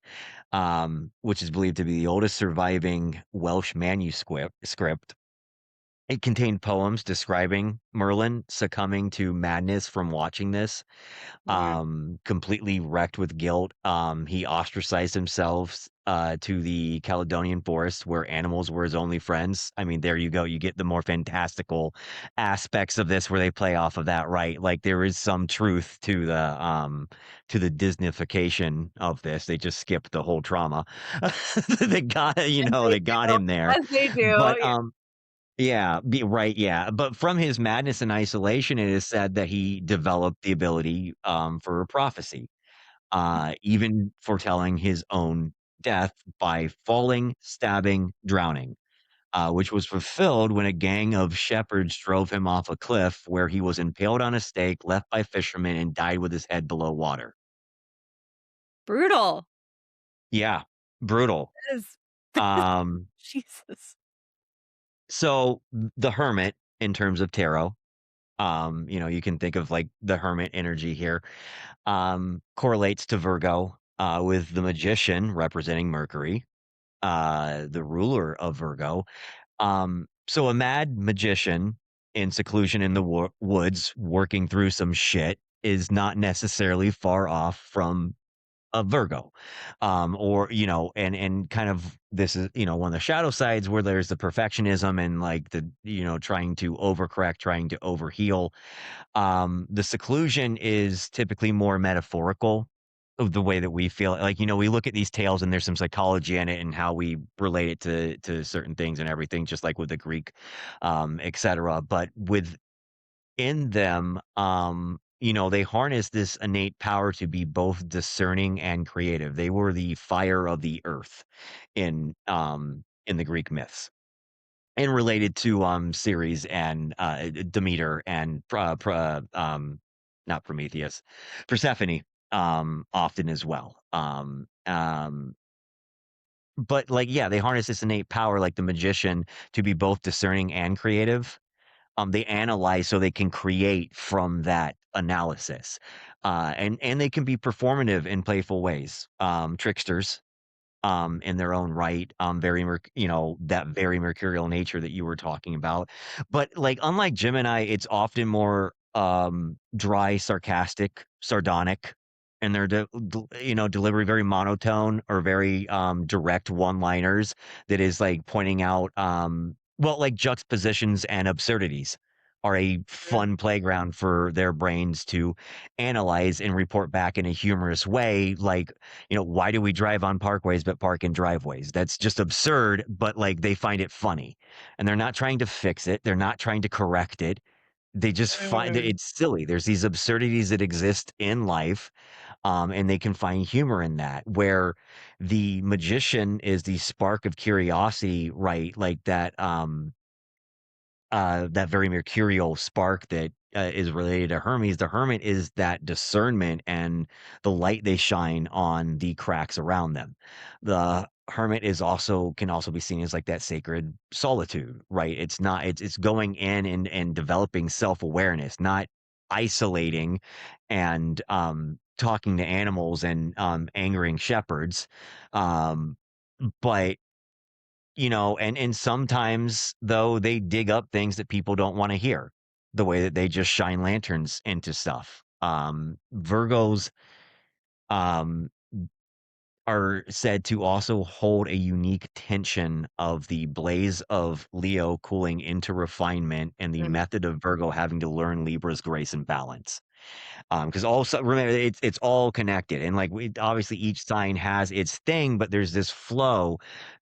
which is believed to be the oldest surviving Welsh manuscript script. It contained poems describing Merlin succumbing to madness from watching this, Mm, completely wrecked with guilt. He ostracized himself to the Caledonian forest where animals were his only friends. I mean, there you go. You get the more fantastical aspects of this where they play off of that, right? Like there is some truth to the Disneyfication of this. They just skipped the whole trauma. They got as they they got do. him there. As they do, But yeah. yeah, right, yeah, but from his madness and isolation, it is said that he developed the ability, for prophecy, even foretelling his own death by falling, stabbing, drowning, which was fulfilled when a gang of shepherds drove him off a cliff where he was impaled on a stake, left by fishermen, and died with his head below water. Brutal. Yeah, brutal. That is Um, Jesus. so the Hermit, in terms of tarot, you can think of like the Hermit energy here, correlates to Virgo, with the Magician representing Mercury, the ruler of Virgo. So a mad magician in seclusion in the woods working through some shit is not necessarily far off from a Virgo. Or, and kind of this is, one of the shadow sides where there's the perfectionism and like the, trying to overcorrect, trying to overheal. The seclusion is typically more metaphorical of the way that we feel. Like, we look at these tales and there's some psychology in it and how we relate it to certain things and everything, just like with the Greek, etc. But within them, they harness this innate power to be both discerning and creative. They were the fire of the earth in the Greek myths. And related to, Ceres and, Demeter and not Prometheus, Persephone, often as well. But, like, yeah, they harness this innate power like the magician to be both discerning and creative. They analyze so they can create from that analysis. And they can be performative in playful ways, tricksters, in their own right, that very mercurial nature that you were talking about. But, like, unlike Gemini, it's often more, dry, sarcastic, sardonic, and their delivery very monotone or very, direct one-liners that is, like, pointing out, like, juxtapositions and absurdities are a Mm. fun playground for their brains to analyze and report back in a humorous way, like, why do we drive on parkways but park in driveways? That's just absurd, but like they find it funny. And they're not trying to fix it. They're not trying to correct it. They just find Mm. it's silly. There's these absurdities that exist in life, and they can find humor in that. Where the magician is the spark of curiosity, right? Like that very mercurial spark that is related to Hermes. The hermit is that discernment and the light they shine on the cracks around them. The hermit can also be seen as like that sacred solitude, right? It's going in and developing self-awareness, not isolating and talking to animals and angering shepherds. Um but and sometimes, though, they dig up things that people don't wanna hear, the way that they just shine lanterns into stuff. Virgos, um, are said to also hold a unique tension of the blaze of Leo cooling into refinement and the Mm. method of Virgo having to learn Libra's grace and balance. Because also remember, it's all connected, and, like, we obviously, each sign has its thing, but there's this flow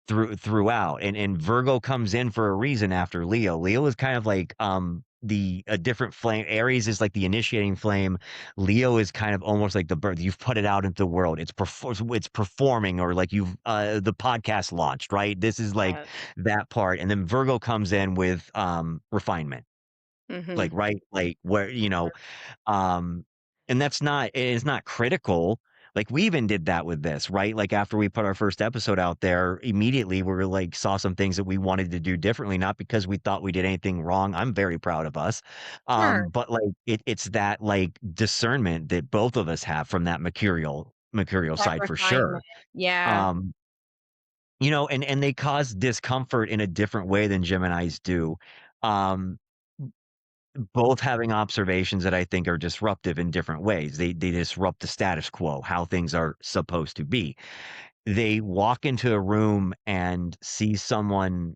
throughout, and Virgo comes in for a reason after Leo. Leo is kind of like, the a different flame. Aries is like the initiating flame. Leo is kind of almost like the birth. You've put it out into the world. It's performing, or like the podcast launched, right? This is like Yeah. that part, and then Virgo comes in with, refinement, like, Mhm. right? Like, where, um, and it's not critical. Like, we even did that with this, right? Like, after we put our first episode out there, immediately we were like, saw some things that we wanted to do differently, not because we thought we did anything wrong. I'm very proud of us. Sure. But like it's that like discernment that both of us have from that mercurial That side for refinement. sure. Yeah. Um, and they cause discomfort in a different way than Geminis do. Um, both having observations that I think are disruptive in different ways. They disrupt the status quo, how things are supposed to be. They walk into a room and see someone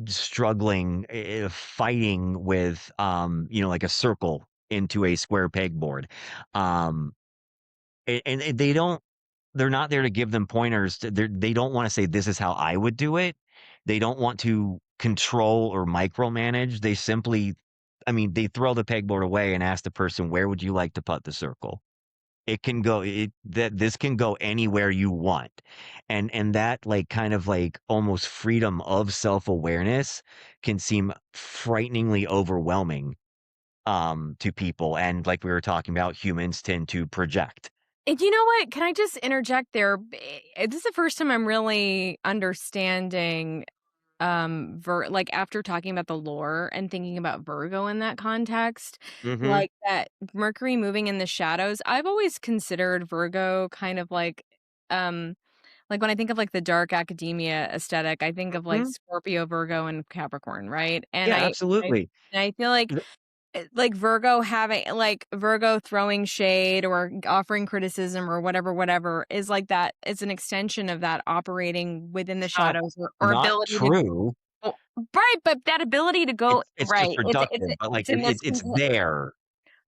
struggling, fighting with, like a circle into a square pegboard. Um, and they're not there to give them pointers. They don't want to say, this is how I would do it. They don't want to control or micromanage. They throw the pegboard away and ask the person, where would you like to put the circle? This can go anywhere you want. And that like kind of like almost freedom of self-awareness can seem frighteningly overwhelming to people. And like we were talking about, humans tend to project. And you know what? Can I just interject there? This is the first time I'm really understanding like, after talking about the lore and thinking about Virgo in that context, Mhm. like, that Mercury moving in the shadows, I've always considered Virgo kind of like, when I think of, like, the dark academia aesthetic, I think of, like, Mhm. Scorpio, Virgo, and Capricorn, right? And Yeah, I absolutely. and I feel like like Virgo throwing shade or offering criticism or whatever is like that, it's an extension of that operating within the It's not shadows or not ability to true. oh, right, but that ability to go It's just right, productive, but like it's in this it's there.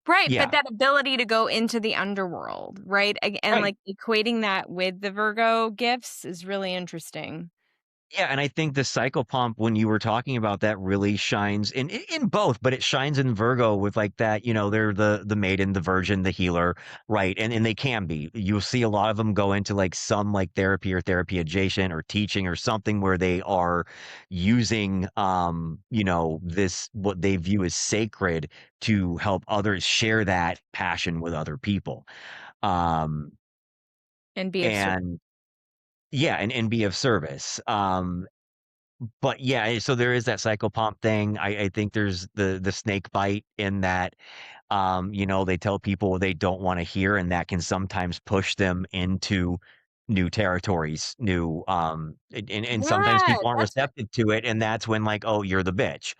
right, but Yeah. that ability to go into the underworld, right? And, Right. like, equating that with the Virgo gifts is really interesting. Yeah, and I think the psychopomp when you were talking about that really shines in both, but it shines in Virgo with like that, they're the maiden, the virgin, the healer, right? And they can be. You'll see a lot of them go into like some like therapy or therapy adjacent or teaching or something where they are using this what they view as sacred to help others share that passion with other people. Um and be of service. and yeah, and be of service. But yeah, so there is that psychopomp thing. I think there's the snake bite in that, they tell people what they don't want to hear, and that can sometimes push them into new territories, and sometimes Yeah, people aren't that's receptive to it, and that's when like, oh, you're the bitch.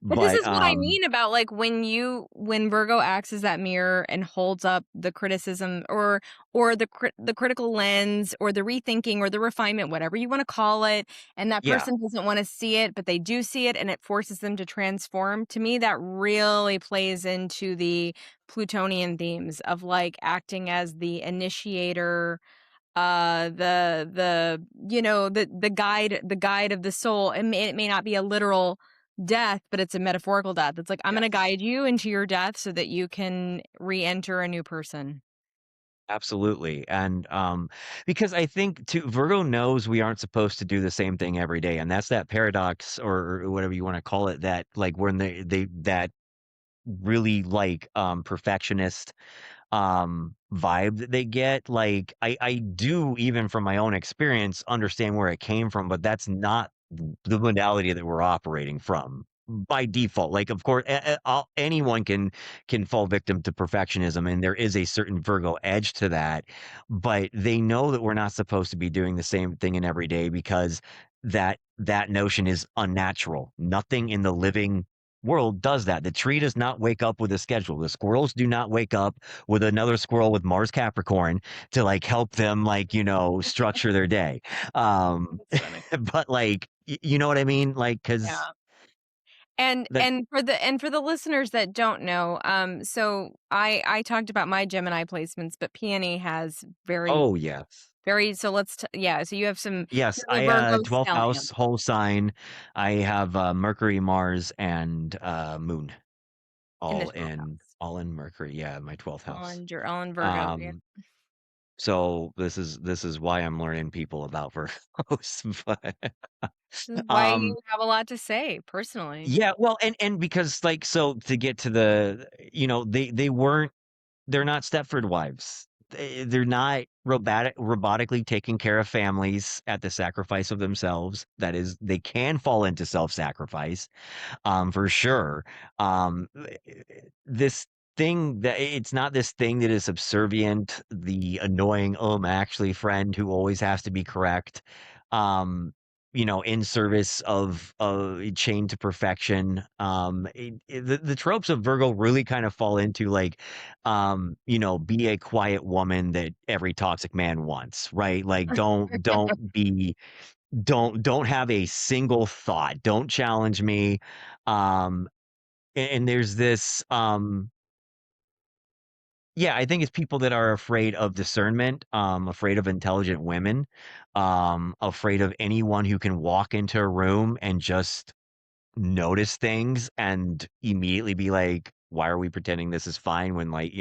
but this But is what I mean about, like, when Virgo acts as that mirror and holds up the criticism or the critical lens or the rethinking or the refinement, whatever you wanna call it, and that yeah, person doesn't wanna see it, but they do see it and it forces them to transform, to me, that really plays into the Plutonian themes of, like, acting as the initiator, the guide of the soul. It may not be a literal death, but it's a metaphorical death. It's like, I'm gonna yes. guide you into your death so that you can re-enter a new person. Absolutely. And because I think too Virgo knows we aren't supposed to do the same thing every day. And that's that paradox or whatever you want to call it, that like when they that really like perfectionist vibe that they get. Like I do, even from my own experience, understand where it came from, but that's not the modality that we're operating from by default. Like of course anyone can fall victim to perfectionism, and there is a certain Virgo edge to that, but they know that we're not supposed to be doing the same thing in every day because that notion is unnatural. Nothing in the living world does that. The tree does not wake up with a schedule. The squirrels do not wake up with another squirrel with Mars Capricorn to like help them like, structure their day. That's funny. But like, you know what I mean? Like, cause Yeah. And that, and for the listeners that don't know, so I talked about my Gemini placements, but Peony has very, oh yes. very, so yeah, so you have some Yes, very Virgo 12th stellium house, whole sign. I have Mercury, Mars, and Moon in the 12th house. all in Mercury. Yeah, my 12th house. On Virgo, yeah. Um, so this is why I'm learning people about Virgos. But This is why um you have a lot to say, personally. yeah, well, and because like so to get to they're not Stepford wives. They're not robotically taking care of families at the sacrifice of themselves. That is, they can fall into self-sacrifice, for sure. Um, this thing that it's not this thing that is subservient, the annoying, my actually friend who always has to be correct. Um, in service of chained to perfection. The tropes of Virgo really kind of fall into like, be a quiet woman that every toxic man wants, right? Like, don't have a single thought. Don't challenge me. Um, and there's this, yeah, I think it's people that are afraid of discernment, afraid of intelligent women, afraid of anyone who can walk into a room and just notice things and immediately be like, why are we pretending this is fine when like,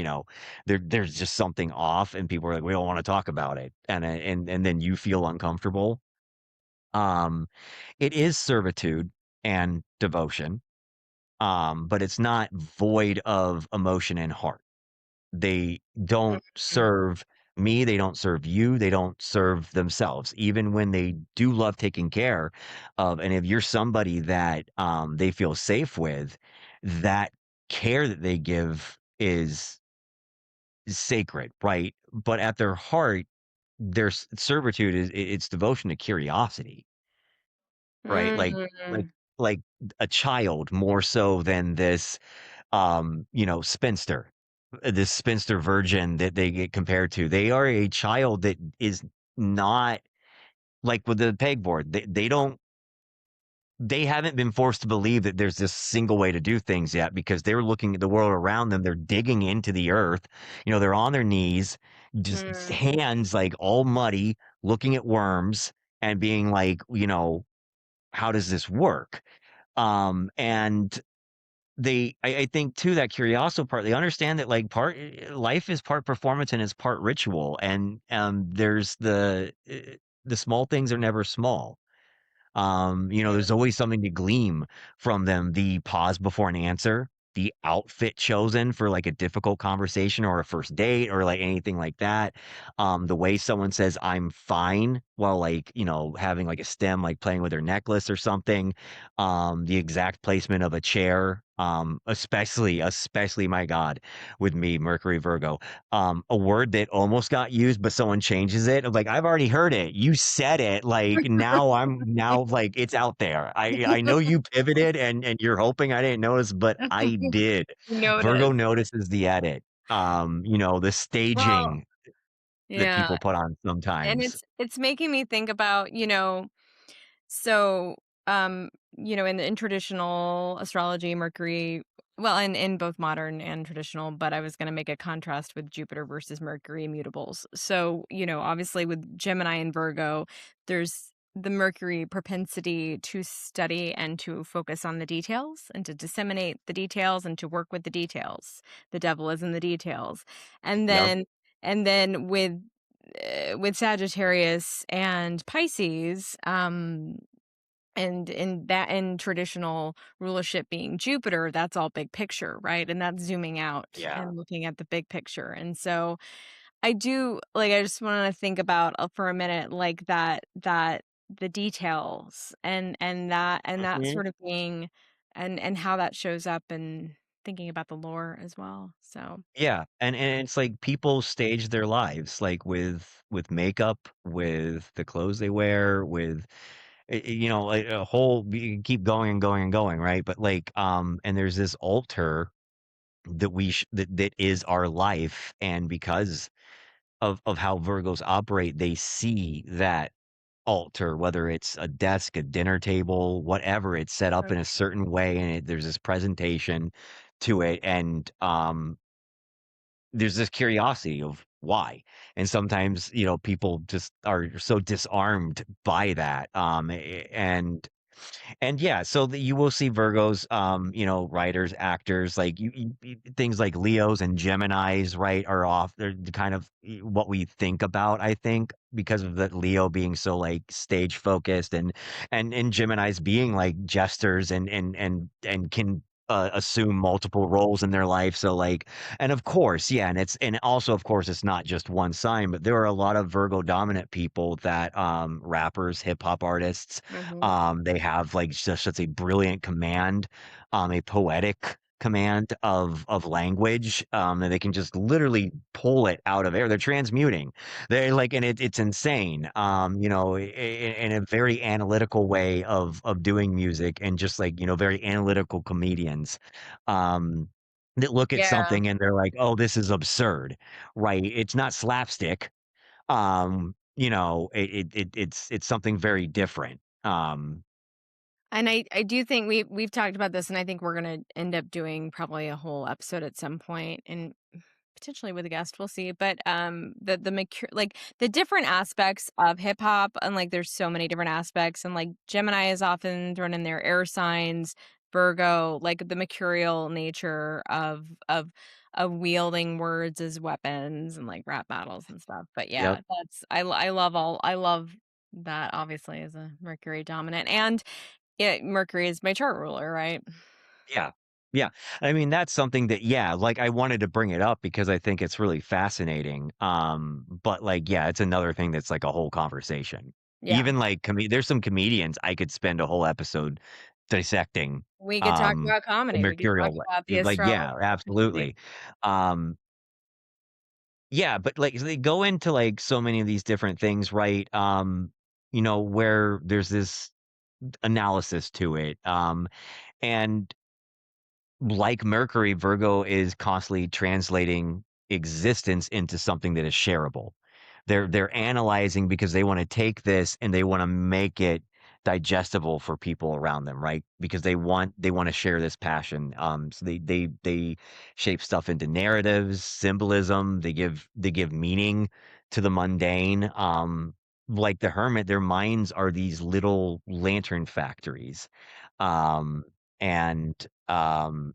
there's just something off and people are like, we don't want to talk about it. And then you feel uncomfortable. Um, it is servitude and devotion, but it's not void of emotion and heart. They don't Mhm. serve me, they don't serve you, they don't serve themselves, even when they do love taking care of. And if you're somebody that they feel safe with, that care that they give is sacred, right? But at their heart, their servitude it's devotion to curiosity. Right? Like Mm. like a child more so than this, spinster, this spinster virgin that they get compared to. They are a child that is not like with the pegboard. They haven't been forced to believe that there's this single way to do things yet because they're looking at the world around them. They're digging into the earth. They're on their knees, just Mm. hands like all muddy, looking at worms and being like, how does this work? And I think too that curiosity part, they understand that like life is part performance and it's part ritual, and there's the small things are never small. There's always something to glean from them. The pause before an answer, the outfit chosen for like a difficult conversation or a first date or like anything like that. The way someone says I'm fine while like, having like a stem, like playing with their necklace or something. The exact placement of a chair. Especially my God, with me, Mercury Virgo, a word that almost got used, but someone changes it. I'm like, I've already heard it. You said it. Like now like it's out there. I know you pivoted and you're hoping I didn't notice, but I did. Virgo Notice. notices the edit. The Well, staging that yeah, people put on and sometimes. it's making me think about, so, in traditional astrology, Mercury, well, in both modern and traditional, but I was gonna make a contrast with Jupiter versus Mercury mutables. So, obviously with Gemini and Virgo, there's the Mercury propensity to study and to focus on the details and to disseminate the details and to work with the details. The devil is in the details. And Yep. then with Sagittarius and Pisces, and in traditional rulership being Jupiter, that's all big picture, right? And that's zooming out Yeah. and looking at the big picture. And so I just want to think about for a minute, like that the details and that Mhm. sort of being and how that shows up and thinking about the lore as well. So, Yeah, and it's like people stage their lives like with makeup, with the clothes they wear, with like a whole you can keep going and going and going, right? But like and there's this altar that that is our life, and because of how Virgos operate, they see that altar, whether it's a desk, a dinner table, whatever, it's set up in a certain way, and there's this presentation to it, and there's this curiosity of why. And sometimes, people just are so disarmed by that. And yeah, so you will see Virgos, writers, actors, like things like Leos and Geminis, right, are off. They're the kind of what we think about, I think, because of the Leo being so like stage focused, and Geminis being like jesters and can assume multiple roles in their life. So like, and of course, yeah, and also of course it's not just one sign, but there are a lot of Virgo dominant people that rappers, hip hop artists, mhm. they have like just such a brilliant command, a poetic command of language, and they can just literally pull it out of air. They're transmuting. They're like, and it's insane. In a very analytical way of doing music, and just like very analytical comedians, um, that look at Yeah. something and they're like, "Oh, this is absurd," right? It's not slapstick. It's something very different. And I do think we've talked about this, and I think we're gonna end up doing probably a whole episode at some point, and potentially with a guest, we'll see. But like the different aspects of hip hop, and like there's so many different aspects, and like Gemini is often thrown in there, air signs, Virgo, like the mercurial nature of wielding words as weapons and like rap battles and stuff. But Yep. yeah, I love that obviously as a Mercury dominant, and yeah, Mercury is my chart ruler, right? Yeah. Yeah. I mean, that's something that, yeah, like I wanted to bring it up because I think it's really fascinating. But like, yeah, it's another thing that's like a whole conversation. Yeah. Even like there's some comedians I could spend a whole episode dissecting We could talk um about the comedy, we could talk mercurial about the like, astrology. yeah, absolutely. Um yeah, but like they go into like so many of these different things, right? Where there's this analysis to it. And like Mercury, Virgo is constantly translating existence into something that is shareable. They're analyzing because they want to take this and they want to make it digestible for people around them, right? Because they want to share this passion. So they shape stuff into narratives, symbolism. They give meaning to the mundane. like the hermit, their minds are these little lantern factories. Um, and, um,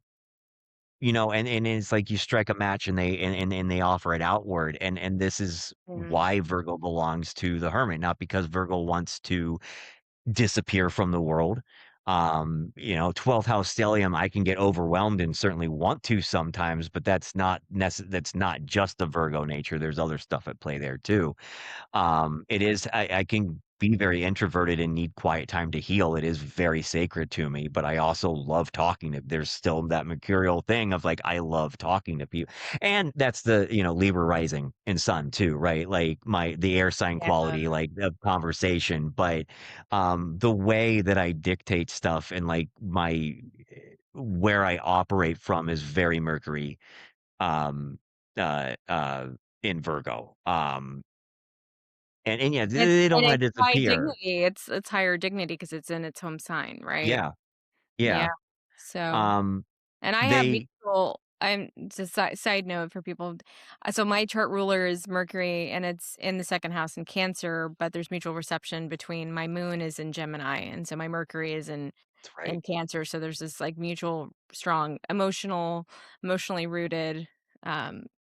and it's like you strike a match and and they offer it outward. And this is Mm. why Virgo belongs to the hermit, not because Virgo wants to disappear from the world. 12th house stellium, I can get overwhelmed and certainly want to sometimes, but that's not just the Virgo nature. There's other stuff at play there too. I can be very introverted and need quiet time to heal. It is very sacred to me, but I also love talking to there's still that mercurial thing of like I love talking to people. And that's the, Libra rising and sun too, right? Like the air sign Yeah. quality, like of conversation. But the way that I dictate stuff and like my where I operate from is very Mercury um uh uh in Virgo. And yeah, they don't And wanna it's high disappear. dignity, it's higher dignity because it's in its home sign, right? Yeah, Yeah, yeah. so Um, and I have they mutual I'm just side note for people, so my chart ruler is Mercury, and it's in the 2nd house in Cancer, but there's mutual reception between my moon is in Gemini, and so my Mercury is That's right. in Cancer, so there's this, like, mutual strong emotionally rooted,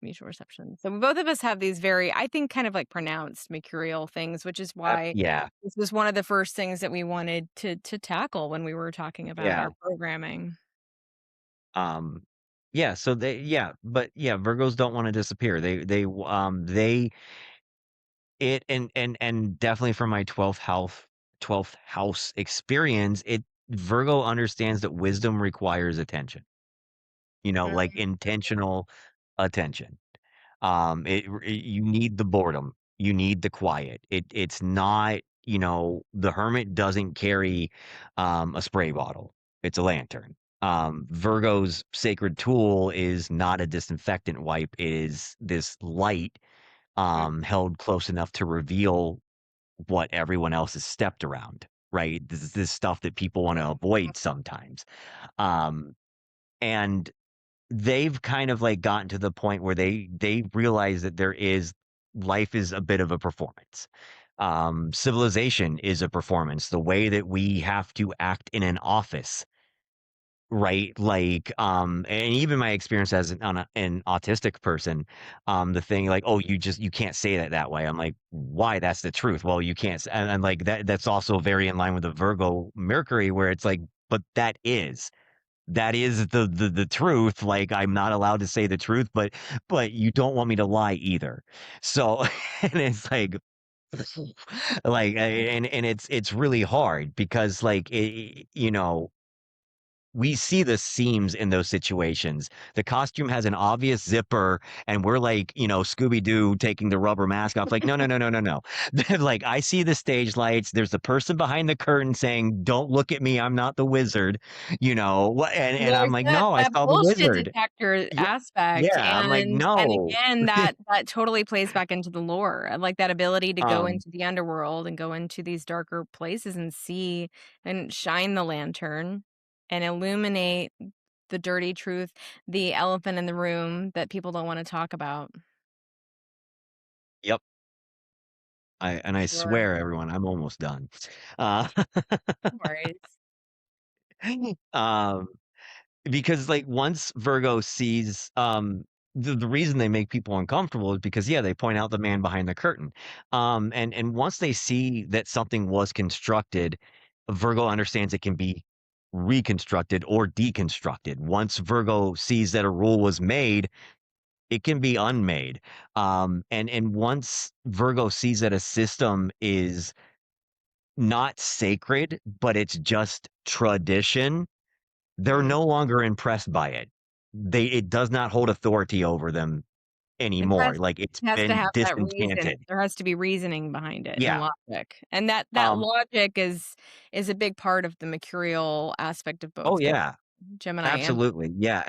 mutual reception. So both of us have these very, I think, kind of, like, pronounced mercurial things, which is why Yeah, this was one of the first things that we wanted to tackle when we were talking about yeah. our programming. Um, yeah, so but yeah, Virgos don't wanna disappear. They it and definitely from my 12th house experience, Virgo understands that wisdom requires attention, like intentional attention. You need the boredom. You need the quiet. It's not, the hermit doesn't carry a spray bottle. It's a lantern. Virgo's sacred tool is not a disinfectant wipe. It is this light Mhm. held close enough to reveal what everyone else has stepped around, right? This is this stuff that people want to avoid sometimes. Um, and they've kind of, like, gotten to the point where they realize that life is a bit of a performance. Civilization is a performance. The way that we have to act in an office, right? Like, and even my experience as an autistic person, the thing like, "Oh, you can't say that way." I'm like, "Why? That's the truth." "Well, you can't s" and, like, that's also very in line with the Virgo Mercury where it's like, "But that is the truth, like, I'm not allowed to say the truth, but you don't want me to lie either." So, and it's and it's really hard because, like, we see the seams in those situations. The costume has an obvious zipper, and we're like, Scooby Doo taking the rubber mask off. Like, no, no, no, no, no, no. Like, I see the stage lights. There's the person behind the curtain saying, "Don't look at me. I'm not the wizard." And I'm There's like, that "No, I that saw the bullshit wizard." detector Yeah, aspect, yeah. I'm like, and "No." again, that totally plays back into the lore, like, that ability to go Um, into the underworld and go into these darker places and see and shine the lantern and illuminate the dirty truth, the elephant in the room that people don't wanna talk about. yep. I Sure. swear, everyone, I'm almost done. Uh, No worries. um Because, like, once Virgo sees, the reason they make people uncomfortable is because, yeah, they point out the man behind the curtain. And once they see that something was constructed, Virgo understands it can be reconstructed or deconstructed. Once Virgo sees that a rule was made, it can be unmade. And once Virgo sees that a system is not sacred, but it's just tradition, they're Mhm. no longer impressed by it. It does not hold authority over them It anymore, has like, it's it has to been have that reason. disenchanted. There has to be reasoning behind it and Yeah, logic, and that um logic is a big part of the mercurial aspect of oh, both yeah, Gemini and absolutely, yeah,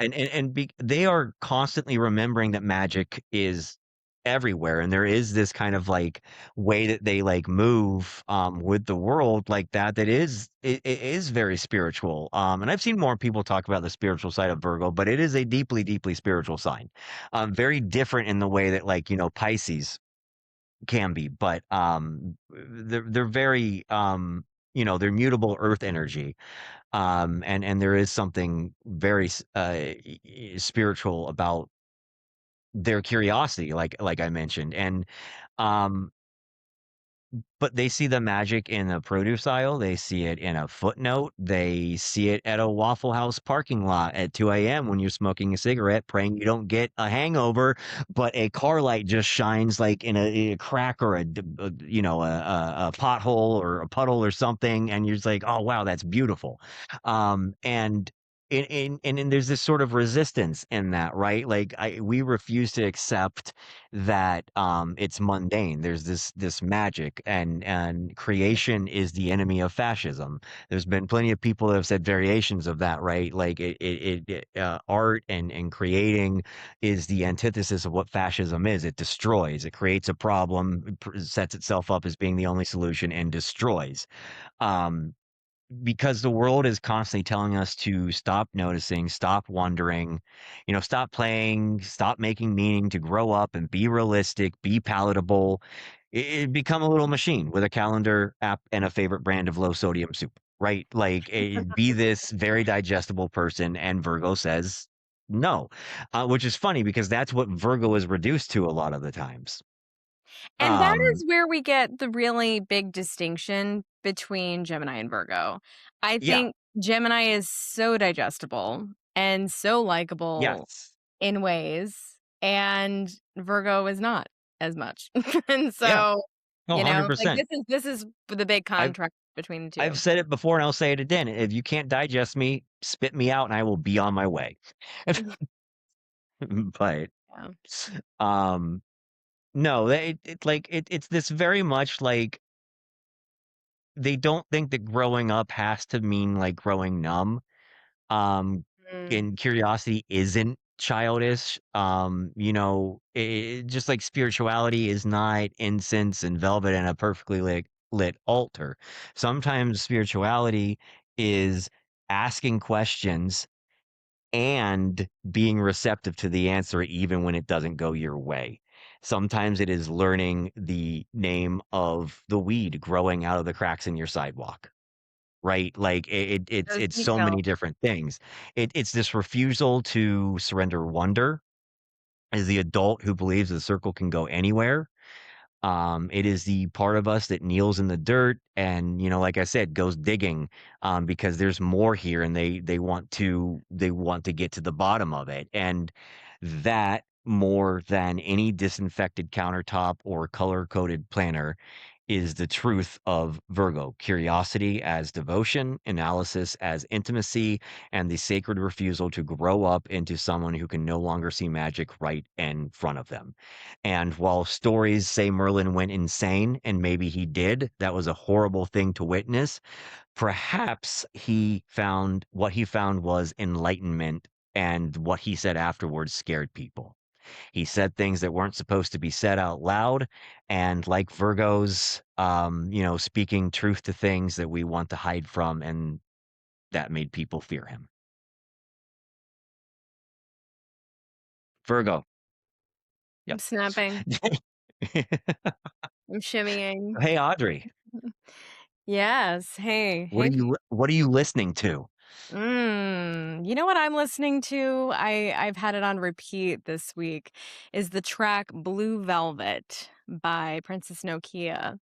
they are constantly remembering that magic is everywhere, and there is this kind of, like, way that they, like, move, with the world like that is it is very spiritual, and I've seen more people talk about the spiritual side of Virgo, but it is a deeply, deeply spiritual sign. Very different in the way that, like, Pisces can be, but they're very they're mutable earth energy. And there is something very spiritual about their curiosity, like I mentioned. And um but they see the magic in the produce aisle. They see it in a footnote. They see it at a Waffle House parking lot at 2 a.m. when you're smoking a cigarette, praying you don't get a hangover, but a car light just shines like in a crack or a pothole or a puddle or something, and you're just like, oh wow, that's beautiful. And there's this sort of resistance in that, right? Like we refuse to accept that it's mundane. There's this magic, and creation is the enemy of fascism. There's been plenty of people that have said variations of that, right? Like art and creating is the antithesis of what fascism is. It destroys. It creates a problem, sets itself up as being the only solution, and destroys. Um, because the world is constantly telling us to stop noticing, stop wondering, stop playing, stop making meaning, to grow up and be realistic, be palatable. Become a little machine with a calendar app and a favorite brand of low sodium soup, right? Like be this very digestible person. And Virgo says no, which is funny because that's what Virgo is reduced to a lot of the times. And that Um, is where we get the really big distinction between Gemini and Virgo. I yeah, think Gemini is so digestible and so likable yes, in ways, and Virgo is not as much. And yeah, so, no, like 100%. this is the big I've contrast between the I've 2. said it before and I'll say it again. If you can't digest me, spit me out and I will be on my way. Mhm. But Yeah. um no, it's this very much like they don't think that growing up has to mean like growing numb. Um Mm. and curiosity isn't childish. Just like spirituality is not incense and velvet and a perfectly lit altar. Sometimes spirituality is asking questions and being receptive to the answer even when it doesn't go your way. Sometimes it is learning the name of the weed growing out of the cracks in your sidewalk, right? Like it's Those it's so details. many different things. It's this refusal to surrender wonder as the adult who believes the circle can go anywhere. It is the part of us that kneels in the dirt and, like I said, goes digging, because there's more here, and they want to get to the bottom of it. And that, more than any disinfected countertop or color coded planner, is the truth of Virgo: curiosity as devotion, analysis as intimacy, and the sacred refusal to grow up into someone who can no longer see magic right in front of them. And while stories say Merlin went insane, and maybe he did, that was a horrible thing to witness, perhaps what he found was enlightenment, and what he said afterwards scared people. He said things that weren't supposed to be said out loud, and like Virgos, speaking truth to things that we want to hide from, and that made people fear him. Virgo. I'm Yep. snapping. I'm shimmying. Hey, Audrey, Yes. Hey. what Hey. are you listening to? You know what I'm listening to? I've had it on repeat this week. Is the track "Blue Velvet" by Princess Nokia,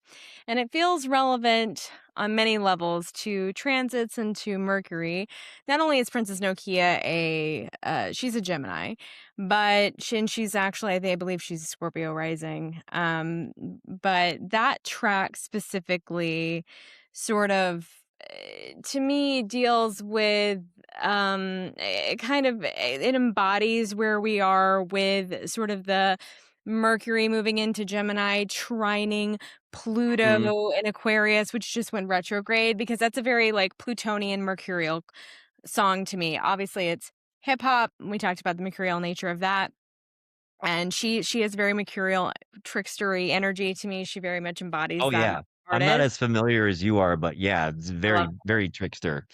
and it feels relevant on many levels to transits and to Mercury. Not only is Princess Nokia she's a Gemini, but and she's actually I believe she's a Scorpio rising. But that track specifically sort of to me deals with it embodies where we are with sort of the Mercury moving into Gemini, trining Mm. Pluto in Aquarius, which just went retrograde, because that's a very like Plutonian Mercurial song to me. Obviously, it's hip hop. We talked about the Mercurial nature of that. And she has very Mercurial trickstery energy to me. She very much embodies Oh that yeah. I'm not artist. as familiar as you are, but yeah, it's I love very, very trickster.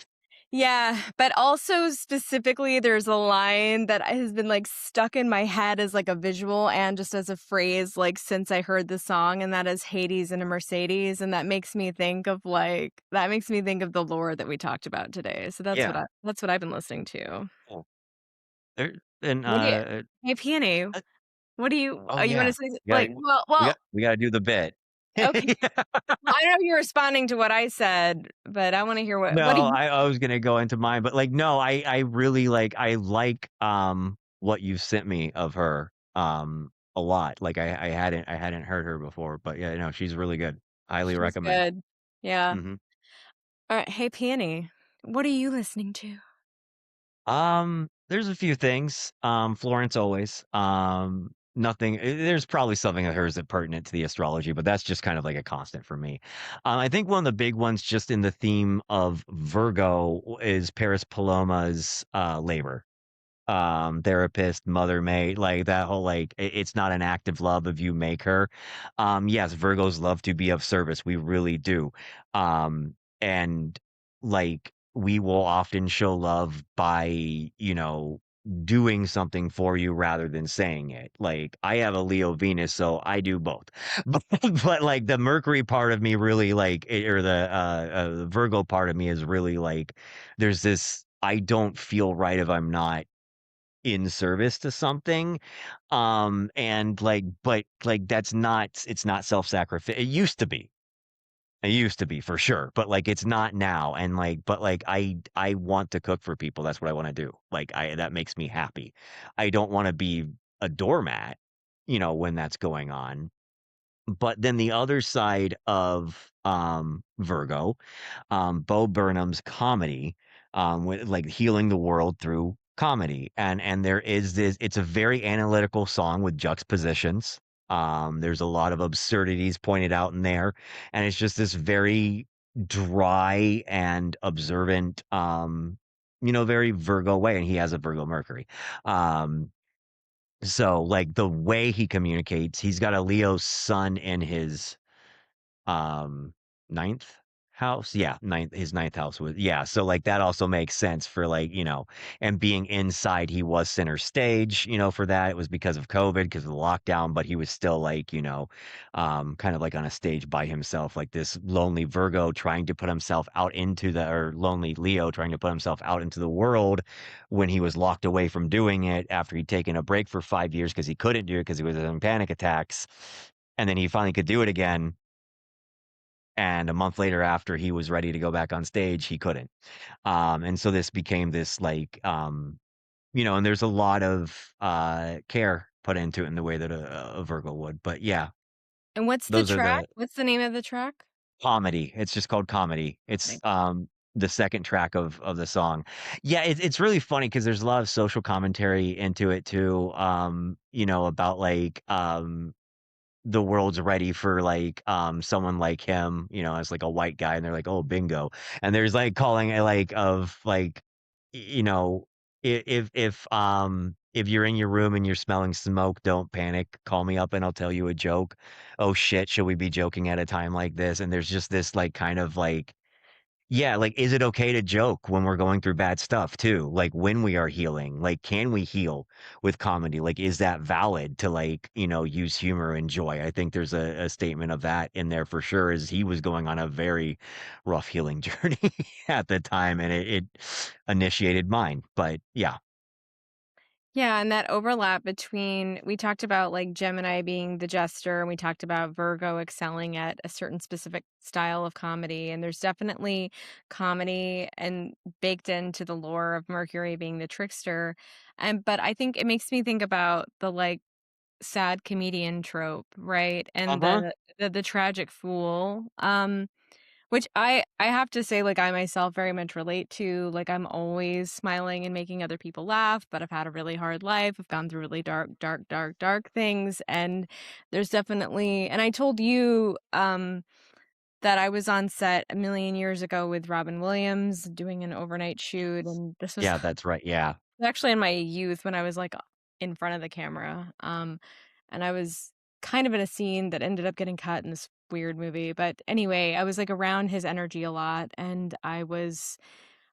Yeah, but also specifically, there's a line that has been, like, stuck in my head as, like, a visual and just as a phrase, like, since I heard the song, and that is "Hades in a Mercedes," and that makes me think of, the lore that we talked about today, so Yeah. that's what I've been listening to. Cool. There and, What do you Hey, Peony, uh what do you oh, you wanna yeah. say We gotta we gotta do the bit. okay. Well, I know you're responding to what I said, but I wanna hear what do No, you I was gonna go into mine, but, like, no, I really, what you sent me of her, a lot. Like, I hadn't heard her before, but yeah, no, she's really good. Highly She's recommend. good. Yeah. Mhm. Alright, hey, Peony, what are you listening to? There's a few things. Florence always. There's probably something of hers that pertinent to the astrology, but that's just kind of like a constant for me. I think one of the big ones just in the theme of Virgo is Paris Paloma's labor. Therapist, mother maid, like that whole it's not an act of love if you make her. Yes, Virgos love to be of service. We really do. And we will often show love by, doing something for you rather than saying it. Like I have a Leo Venus, so I do both. But like the Mercury part of me really or the Virgo part of me is really there's this I don't feel right if I'm not in service to something. And that's not it's not self-sacrifice. It used to be. It used to be for sure, but it's not now. And I want to cook for people. That's what I want to do. That makes me happy. I don't want to be a doormat, when that's going on. But then the other side of Virgo, Bo Burnham's comedy, with healing the world through comedy. And there is this, it's a very analytical song with juxtapositions. There's a lot of absurdities pointed out in there. And it's just this very dry and observant, very Virgo way. And he has a Virgo Mercury. So the way he communicates, he's got a Leo sun in his um, ninth house? Yeah, his ninth house was yeah, so, that also makes sense for, and being inside, he was center stage, for that. It was because of COVID, because of the lockdown, but he was still, kind of, on a stage by himself, like this lonely Virgo trying to put himself out into the or lonely Leo trying to put himself out into the world when he was locked away from doing it after he'd taken a break for 5 years because he couldn't do it because he was having panic attacks, and then he finally could do it again, and a month later after he was ready to go back on stage, he couldn't. And so this became this and there's a lot of care put into it in the way that a Virgo would. But yeah, And what's the those are track? the What's the name of the track? comedy. It's just called comedy. It's Okay. the second track of the song. Yeah, it's really funny because there's a lot of social commentary into it too. About the world's ready for someone like him, as a white guy, and they're like, "Oh, bingo." And there's calling it of you know, if you're in your room and you're smelling smoke, don't panic. Call me up and I'll tell you a joke. Oh shit, should we be joking at a time like this? And there's just this kind of yeah, is it okay to joke when we're going through bad stuff too? Like when we are healing, can we heal with comedy? Is that valid to use humor and joy? I think there's a statement of that in there for sure, as he was going on a very rough healing journey at the time, and it initiated mine. But yeah. Yeah, and that overlap between we talked about, like, Gemini being the jester, and we talked about Virgo excelling at a certain specific style of comedy, and there's definitely comedy and baked into the lore of Mercury being the trickster, and but I think it makes me think about the, like, sad comedian trope, right? And Uh-huh. the tragic fool, which I have to say, like, I myself very much relate to, like, I'm always smiling and making other people laugh, but I've had a really hard life. I've gone through really dark, dark, dark, dark things, and there's definitely and I told you, that I was on set a million years ago with Robin Williams doing an overnight shoot, and this was Yeah, that's right. Yeah. actually in my youth when I was, like, in front of the camera, and I was kind of in a scene that ended up getting cut in this weird movie, but anyway, I was, like, around his energy a lot, and I was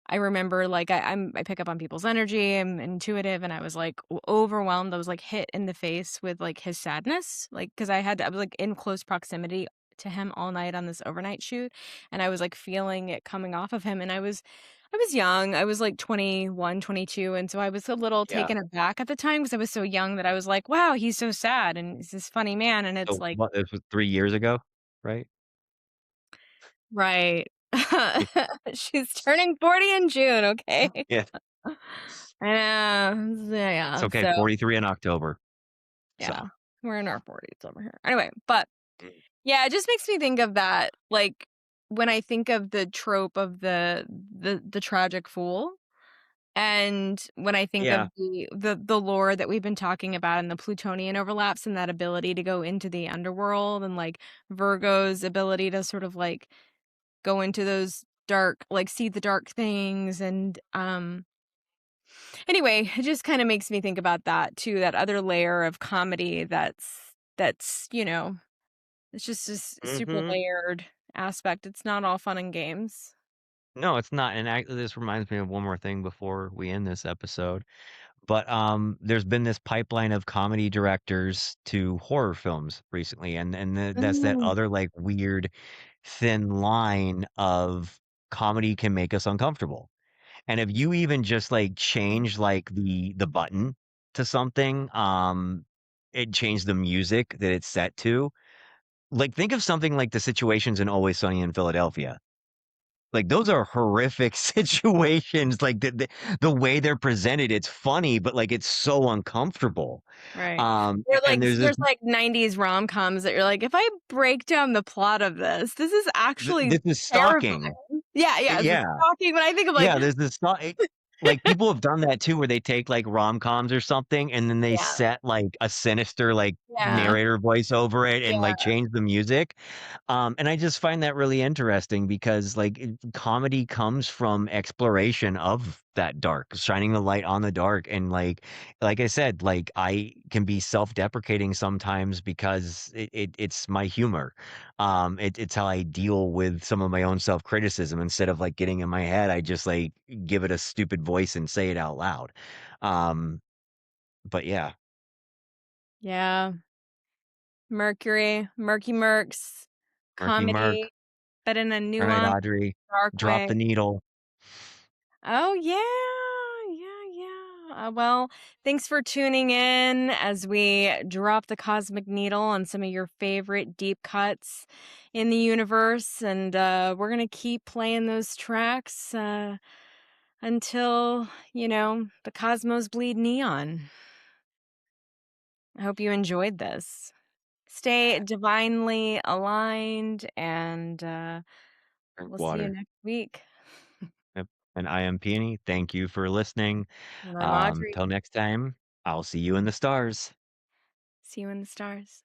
I remember, like, I pick up on people's energy, I'm intuitive, and I was, like, overwhelmed, I was, like, hit in the face with, like, his sadness, like, because I was, like, in close proximity to him all night on this overnight shoot, and I was, like, feeling it coming off of him, and I was young, I was, like, 21, 22, and so I was a little Yeah. taken aback at the time because I was so young that I was like, "Wow, he's so sad, and he's this funny man," and it's So, like what this was 3 years ago, right? right. Yeah. She's turning 40 in June, okay? Yeah. I know. It's Yeah, okay, so 43 in October, so. yeah, we're in our 40s over here. Anyway, but Mm. yeah, it just makes me think of that, like, when I think of the trope of the tragic fool, and when I think Yeah. of the lore that we've been talking about and the Plutonian overlaps and that ability to go into the underworld and, like, Virgo's ability to sort of, like, go into those dark like, see the dark things and, anyway, it just kinda makes me think about that too, that other layer of comedy that's, it's just this super Mhm. layered aspect. It's not all fun and games. No, it's not, and this reminds me of one more thing before we end this episode, but, there's been this pipeline of comedy directors to horror films recently, and that's that Mm. other, like, weird thin line of comedy can make us uncomfortable. And if you even just, like, change, like, the button to something, it changed the music that it's set to. Like, think of something like the situations in Always Sunny in Philadelphia. Like, those are horrific situations, like, the way they're presented, it's funny, but, like, it's so uncomfortable. Right. And there's this There's, like, 90s rom-coms that you're like, "If I break down the plot of this is actually this is stalking. terrifying." Yeah, yeah, it's Yeah. shocking, but I think of, like Yeah, there's this thought like, people have done that too, where they take, like, rom-coms or something, and then they yeah, set, like, a sinister, like, yeah, narrator voice over it and, like, yeah, change the music. And I just find that really interesting because, like, comedy comes from exploration of that dark, shining the light on the dark, and, like I said, like, I can be self-deprecating sometimes because it's my humor. It's how I deal with some of my own self-criticism. Instead of, like, getting in my head, I just, like, give it a stupid voice and say it out loud. Um, but yeah, yeah. Mercury, Murky Mercs, Murky Merc. comedy, but in a All right, nuanced, Audrey, dark drop way. the needle. Oh, yeah. Yeah, yeah. Well, thanks for tuning in as we drop the cosmic needle on some of your favorite deep cuts in the universe. And we're going to keep playing those tracks until, the cosmos bleed neon. I hope you enjoyed this. Stay divinely aligned, and Drink we'll see you water. next week. Yep, and I am Peony. Thank you for listening. And I'm Audrey. Till next time, I'll see you in the stars. See you in the stars.